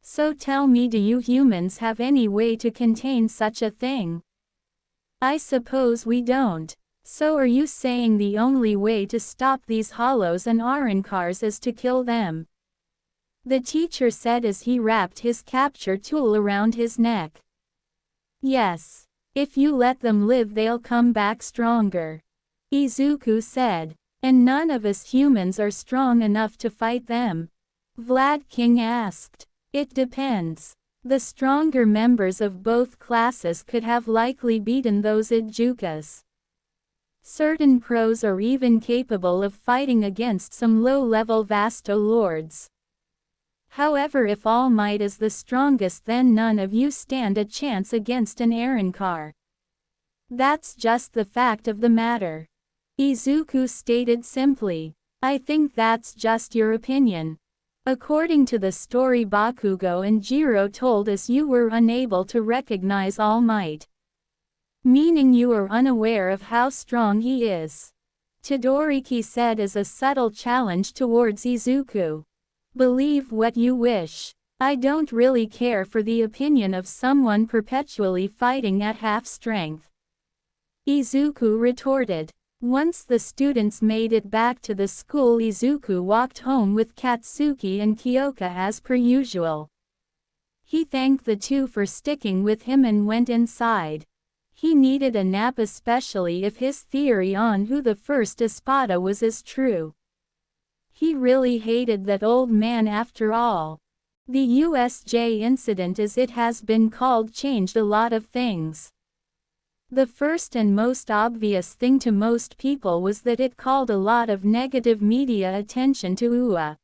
So tell me, do you humans have any way to contain such a thing? I suppose we don't. So are you saying the only way to stop these hollows and Arrancars is to kill them? The teacher said as he wrapped his capture tool around his neck. Yes. If you let them live, they'll come back stronger, Izuku said. And none of us humans are strong enough to fight them? Vlad King asked. It depends. The stronger members of both classes could have likely beaten those Ijukas. Certain pros are even capable of fighting against some low-level Vasto lords. However, if All Might is the strongest, then none of you stand a chance against an Arrancar. That's just the fact of the matter, Izuku stated simply. I think that's just your opinion. According to the story Bakugo and Jiro told us, you were unable to recognize All Might. Meaning you are unaware of how strong he is, Todoriki said as a subtle challenge towards Izuku. Believe what you wish. I don't really care for the opinion of someone perpetually fighting at half strength, Izuku retorted. Once the students made it back to the school, Izuku walked home with Katsuki and Kyoka as per usual. He thanked the two for sticking with him and went inside. He needed a nap, especially if his theory on who the first Espada was is true. He really hated that old man after all. The USJ incident, as it has been called, changed a lot of things. The first and most obvious thing to most people was that it called a lot of negative media attention to UA.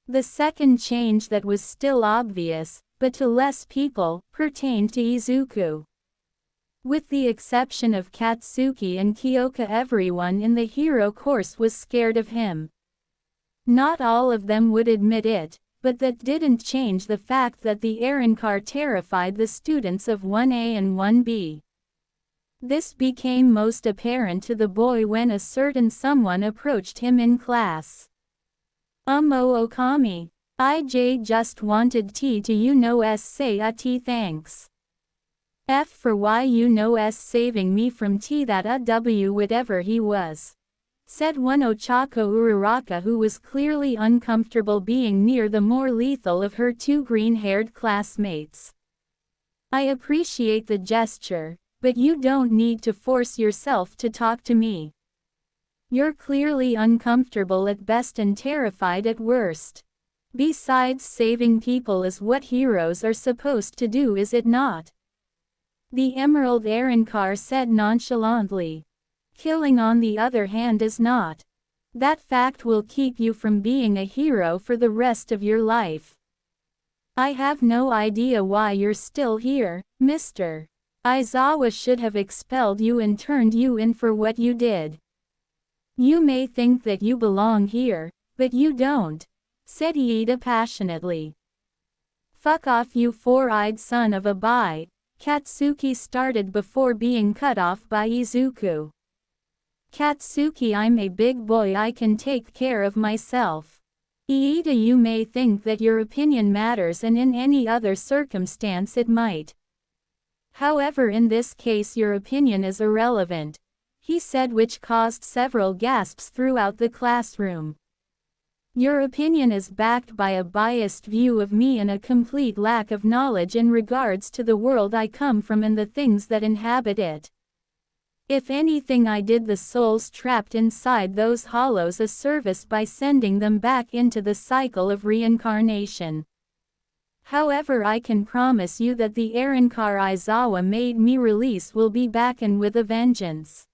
The second change that was still obvious, but to less people, pertained to Izuku. With the exception of Katsuki and Kyoka, everyone in the hero course was scared of him. Not all of them would admit it, but that didn't change the fact that the Arrancar terrified the students of 1A and 1B. This became most apparent to the boy when a certain someone approached him in class. Okami. IJ just wanted T to say a T thanks. F for why saving me from T that a W whatever he was, said one Ochako Uraraka, who was clearly uncomfortable being near the more lethal of her two green-haired classmates. I appreciate the gesture, but you don't need to force yourself to talk to me. You're clearly uncomfortable at best and terrified at worst. Besides, saving people is what heroes are supposed to do, is it not? The Emerald Arrancar said nonchalantly. Killing, on the other hand, is not. That fact will keep you from being a hero for the rest of your life. I have no idea why you're still here, Mr. Aizawa should have expelled you and turned you in for what you did. You may think that you belong here, but you don't, said Iida passionately. Fuck off, you four-eyed son of a bye, Katsuki started before being cut off by Izuku. Katsuki, I'm a big boy, I can take care of myself. Iida, you may think that your opinion matters, and in any other circumstance it might. However, in this case your opinion is irrelevant, he said, which caused several gasps throughout the classroom. Your opinion is backed by a biased view of me and a complete lack of knowledge in regards to the world I come from and the things that inhabit it. If anything, I did the souls trapped inside those hollows a service by sending them back into the cycle of reincarnation. However, I can promise you that the Arrancar Aizawa made me release will be back and with a vengeance.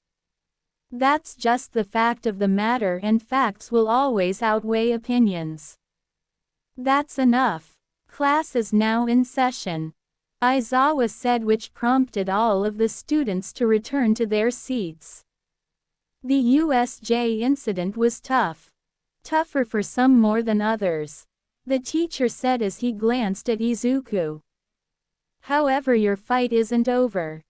That's just the fact of the matter, and facts will always outweigh opinions. That's enough. Class is now in session, Aizawa said, which prompted all of the students to return to their seats. The USJ incident was tough. Tougher for some more than others, the teacher said as he glanced at Izuku. However, your fight isn't over.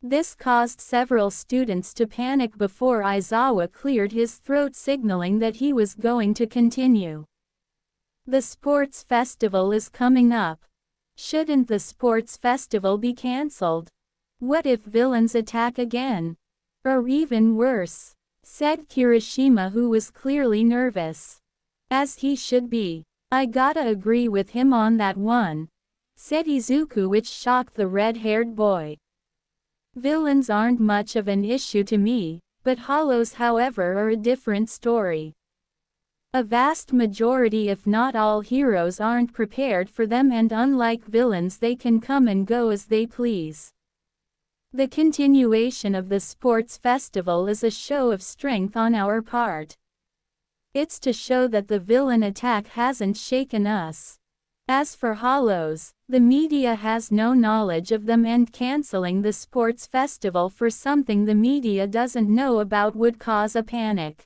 This caused several students to panic before Aizawa cleared his throat, signaling that he was going to continue. The sports festival is coming up. Shouldn't the sports festival be cancelled? What if villains attack again? Or even worse, said Kirishima, who was clearly nervous. As he should be. I gotta agree with him on that one, said Izuku, which shocked the red-haired boy. Villains aren't much of an issue to me, but hollows, however, are a different story. A vast majority, if not all, heroes aren't prepared for them, and unlike villains, they can come and go as they please. The continuation of the sports festival is a show of strength on our part. It's to show that the villain attack hasn't shaken us. As for hollows, the media has no knowledge of them, and canceling the sports festival for something the media doesn't know about would cause a panic.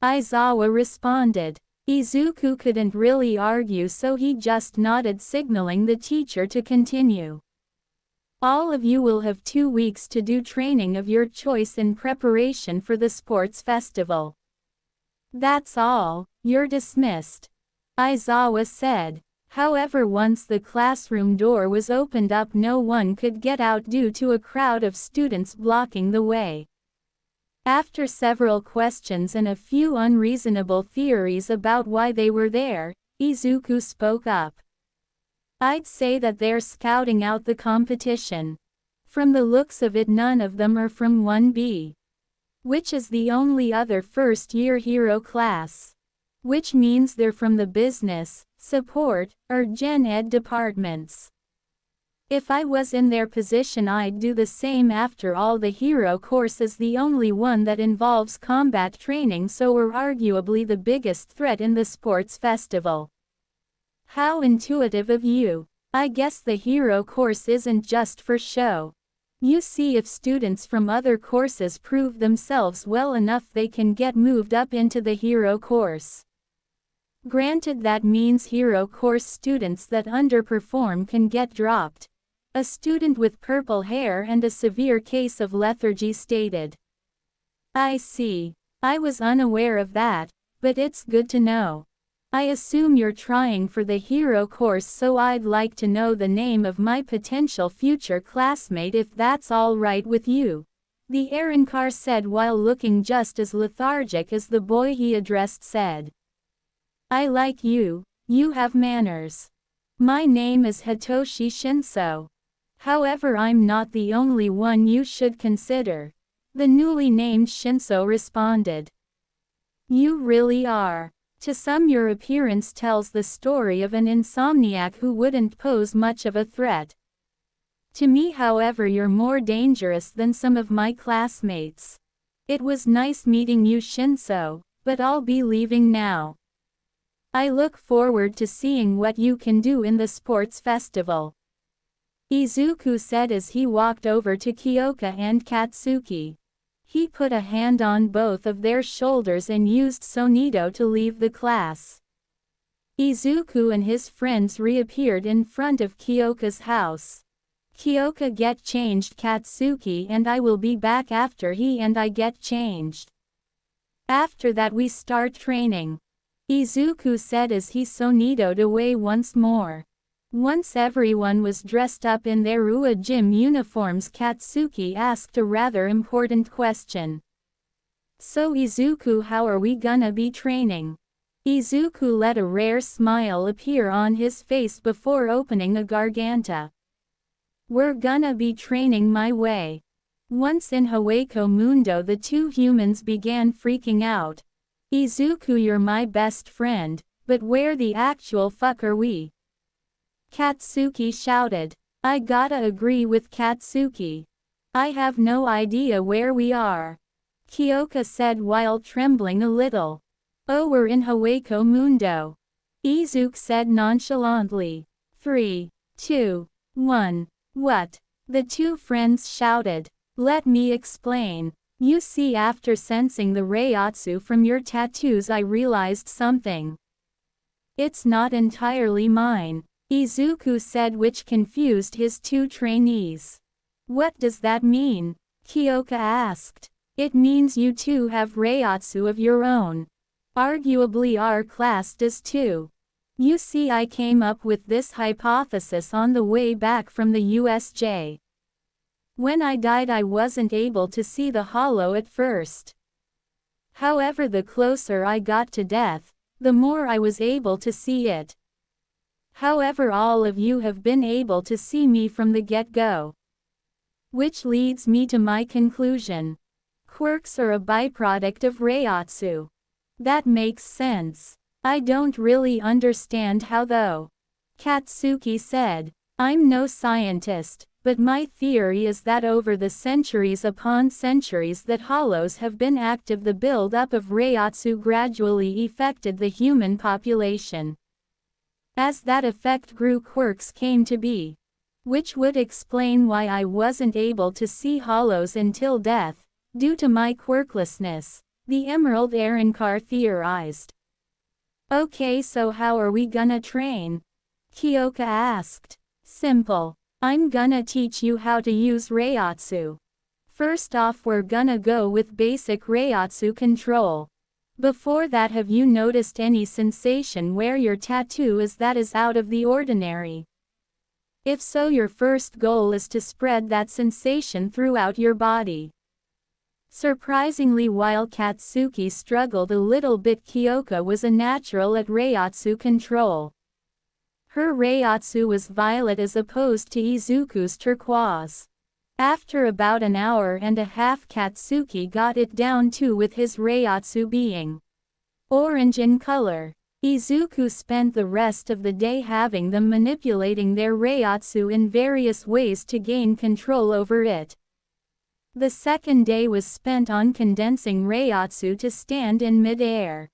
Aizawa responded. Izuku couldn't really argue, so he just nodded, signaling the teacher to continue. All of you will have 2 weeks to do training of your choice in preparation for the sports festival. That's all, you're dismissed, Aizawa said. However, once the classroom door was opened up, no one could get out due to a crowd of students blocking the way. After several questions and a few unreasonable theories about why they were there, Izuku spoke up. I'd say that they're scouting out the competition. From the looks of it, none of them are from 1B, which is the only other first-year hero class. Which means they're from the business, support, or gen ed departments. If I was in their position, I'd do the same. After all, the hero course is the only one that involves combat training, so we're arguably the biggest threat in the sports festival. How intuitive of you. I guess the hero course isn't just for show. You see, if students from other courses prove themselves well enough, they can get moved up into the hero course. Granted, that means hero course students that underperform can get dropped, a student with purple hair and a severe case of lethargy stated. I see. I was unaware of that, but it's good to know. I assume you're trying for the hero course, so I'd like to know the name of my potential future classmate, if that's all right with you, the Arrancar said, while looking just as lethargic as the boy he addressed said. I like you, you have manners. My name is Hitoshi Shinso. However, I'm not the only one you should consider, the newly named Shinso responded. You really are. To some, your appearance tells the story of an insomniac who wouldn't pose much of a threat. To me, however, you're more dangerous than some of my classmates. It was nice meeting you, Shinso, but I'll be leaving now. I look forward to seeing what you can do in the sports festival, Izuku said as he walked over to Kyoka and Katsuki. He put a hand on both of their shoulders and used Sonido to leave the class. Izuku and his friends reappeared in front of Kyoka's house. Kyoka get changed Katsuki and I will be back after he and I get changed. After that we start training. Izuku said as he sonitoed away once more. Once everyone was dressed up in their UA gym uniforms, Katsuki asked a rather important question. So Izuku, how are we gonna be training? Izuku let a rare smile appear on his face before opening a garganta. We're gonna be training my way. Once in Hueco Mundo the two humans began freaking out. Izuku, you're my best friend, but where the actual fuck are we? Katsuki shouted. I gotta agree with Katsuki. I have no idea where we are. Kyoka said while trembling a little. Oh, we're in Hueco Mundo. Izuku said nonchalantly. 3, 2, 1. What? The two friends shouted. Let me explain. You see, after sensing the Reiatsu from your tattoos I realized something. It's not entirely mine, Izuku said, which confused his two trainees. What does that mean? Kyoka asked. It means you two have Reiatsu of your own. Arguably our class does too. You see, I came up with this hypothesis on the way back from the USJ. When I died I wasn't able to see the hollow at first. However, the closer I got to death, the more I was able to see it. However, all of you have been able to see me from the get-go. Which leads me to my conclusion. Quirks are a byproduct of Reiatsu. That makes sense. I don't really understand how though. Katsuki said. I'm no scientist, but my theory is that over the centuries upon centuries that hollows have been active, the build-up of Reiatsu gradually affected the human population. As that effect grew, quirks came to be. Which would explain why I wasn't able to see hollows until death, due to my quirklessness, the Emerald Arankar theorized. Okay, so how are we gonna train? Kyoka asked. Simple. I'm gonna teach you how to use Reiatsu. First off, we're gonna go with basic Reiatsu control. Before that, have you noticed any sensation where your tattoo is that is out of the ordinary? If so, your first goal is to spread that sensation throughout your body. Surprisingly, while Katsuki struggled a little bit, Kyoka was a natural at Reiatsu control. Her Reiatsu was violet as opposed to Izuku's turquoise. After about an hour and a half, Katsuki got it down too, with his Reiatsu being orange in color. Izuku spent the rest of the day having them manipulating their Reiatsu in various ways to gain control over it. The second day was spent on condensing Reiatsu to stand in mid-air.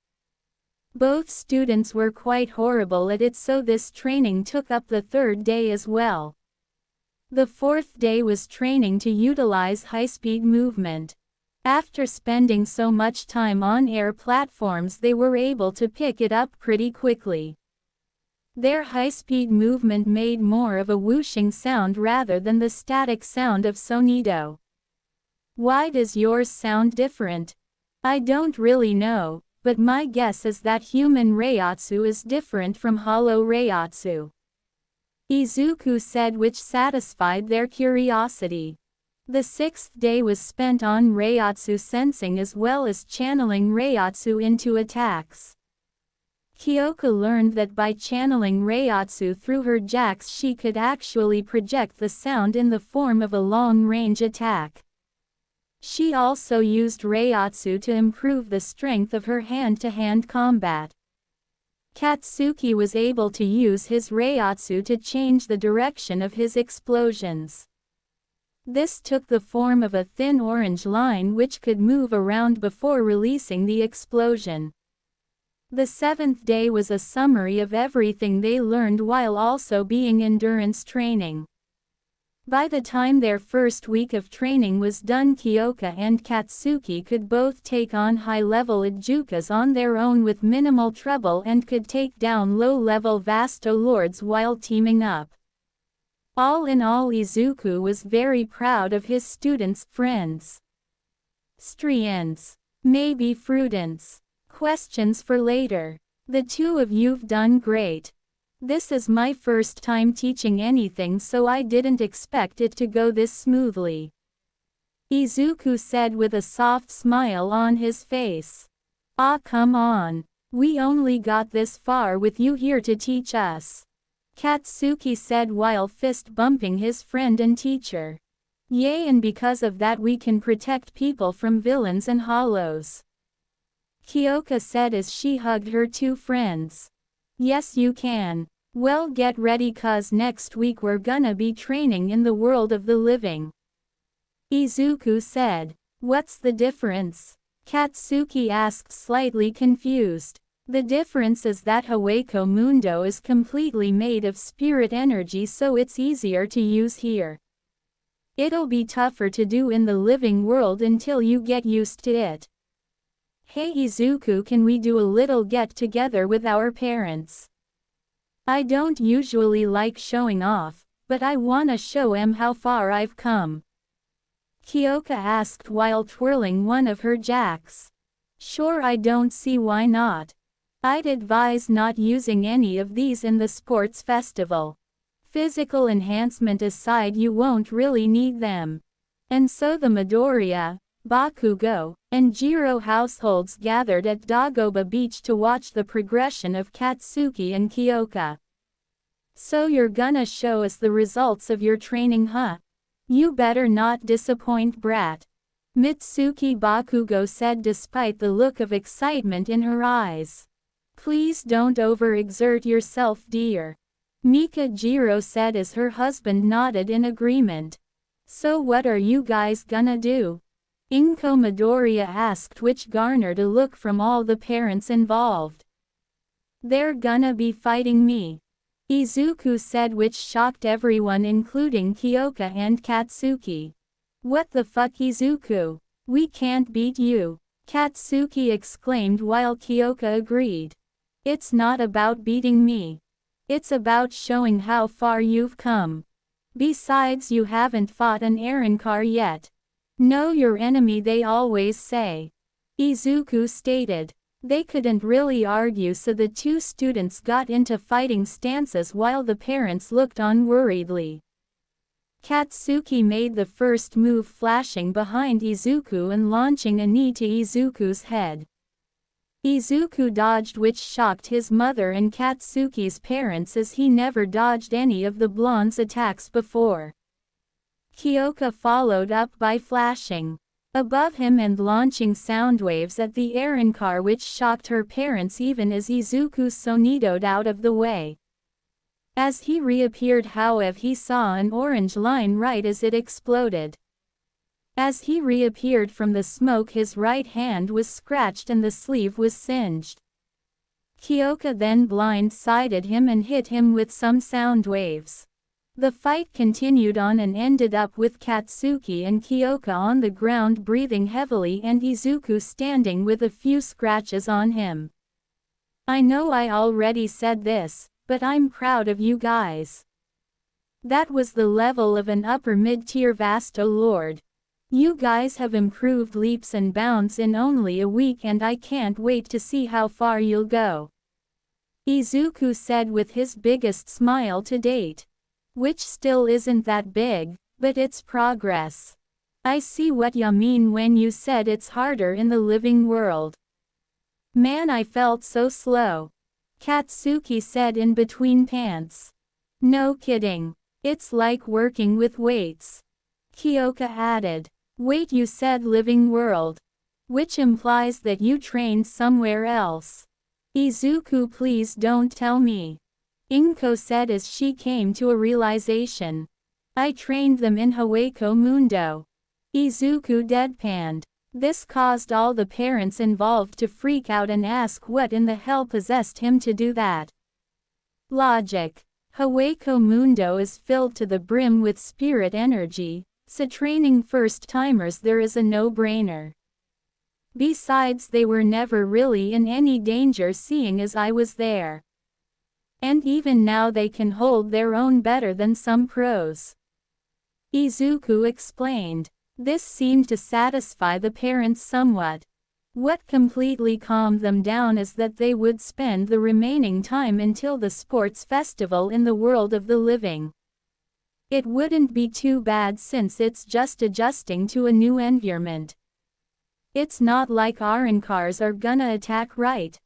Both students were quite horrible at it, so this training took up the third day as well. The fourth day was training to utilize high-speed movement. After spending so much time on air platforms, they were able to pick it up pretty quickly. Their high-speed movement made more of a whooshing sound rather than the static sound of sonito. Why does yours sound different? I don't really know, but my guess is that human Reiatsu is different from hollow Reiatsu, Izuku said, which satisfied their curiosity. The sixth day was spent on Reiatsu sensing as well as channeling Reiatsu into attacks. Kyoka learned that by channeling Reiatsu through her jacks she could actually project the sound in the form of a long-range attack. She also used Reiatsu to improve the strength of her hand-to-hand combat. Katsuki was able to use his Reiatsu to change the direction of his explosions. This took the form of a thin orange line which could move around before releasing the explosion. The seventh day was a summary of everything they learned while also being endurance training. By the time their first week of training was done, Kyoka and Katsuki could both take on high-level Ijukas on their own with minimal trouble and could take down low-level Vasto Lords while teaming up. All in all, Izuku was very proud of his students, friends. Strians. Maybe Fruitants. Questions for later. The two of you've done great. This is my first time teaching anything, so I didn't expect it to go this smoothly. Izuku said with a soft smile on his face. Ah, come on. We only got this far with you here to teach us. Katsuki said while fist-bumping his friend and teacher. Yay, and because of that we can protect people from villains and hollows. Kyoka said as she hugged her two friends. Yes, you can. Well, get ready, cause next week we're gonna be training in the world of the living. Izuku said. What's the difference? Katsuki asked, slightly confused. The difference is that Hueco Mundo is completely made of spirit energy, so it's easier to use here. It'll be tougher to do in the living world until you get used to it. Hey Izuku, can we do a little get-together with our parents? I don't usually like showing off, but I wanna show 'em how far I've come. Kyoka asked while twirling one of her jacks. Sure, I don't see why not. I'd advise not using any of these in the sports festival. Physical enhancement aside, you won't really need them. And so the Midoriya, Bakugo, and Jiro households gathered at Dagoba Beach to watch the progression of Katsuki and Kyoka. So you're gonna show us the results of your training, huh? You better not disappoint, brat. Mitsuki Bakugo said despite the look of excitement in her eyes. Please don't overexert yourself, dear. Mika Jiro said as her husband nodded in agreement. So what are you guys gonna do? Inko Midoriya asked, which garnered a look from all the parents involved. They're gonna be fighting me. Izuku said, which shocked everyone including Kyoka and Katsuki. What the fuck, Izuku? We can't beat you, Katsuki exclaimed while Kyoka agreed. It's not about beating me. It's about showing how far you've come. Besides, you haven't fought an Arrancar yet. Know your enemy, they always say. Izuku stated. They couldn't really argue, so the two students got into fighting stances while the parents looked on worriedly. Katsuki made the first move, flashing behind Izuku and launching a knee to Izuku's head. Izuku dodged, which shocked his mother and Katsuki's parents as he never dodged any of the blonde's attacks before. Kyoka followed up by flashing above him and launching sound waves at the Arrancar, which shocked her parents even as Izuku sonidoed out of the way. As he reappeared, however, he saw an orange line right as it exploded. As he reappeared from the smoke, his right hand was scratched and the sleeve was singed. Kyoka then blindsided him and hit him with some sound waves. The fight continued on and ended up with Katsuki and Kyoka on the ground breathing heavily and Izuku standing with a few scratches on him. I know I already said this, but I'm proud of you guys. That was the level of an upper mid-tier Vasto Lord. You guys have improved leaps and bounds in only a week, and I can't wait to see how far you'll go. Izuku said with his biggest smile to date. Which still isn't that big, but it's progress. I see what ya mean when you said it's harder in the living world. Man, I felt so slow. Katsuki said in between pants. No kidding. It's like working with weights. Kyoka added. Wait, you said living world. Which implies that you trained somewhere else. Izuku, please don't tell me. Inko said as she came to a realization. I trained them in Hueco Mundo. Izuku deadpanned. This caused all the parents involved to freak out and ask what in the hell possessed him to do that. Logic. Hueco Mundo is filled to the brim with spirit energy, so training first-timers there is a no-brainer. Besides, they were never really in any danger seeing as I was there. And even now they can hold their own better than some pros. Izuku explained. This seemed to satisfy the parents somewhat. What completely calmed them down is that they would spend the remaining time until the sports festival in the world of the living. It wouldn't be too bad since it's just adjusting to a new environment. It's not like Arrancars are gonna attack, right?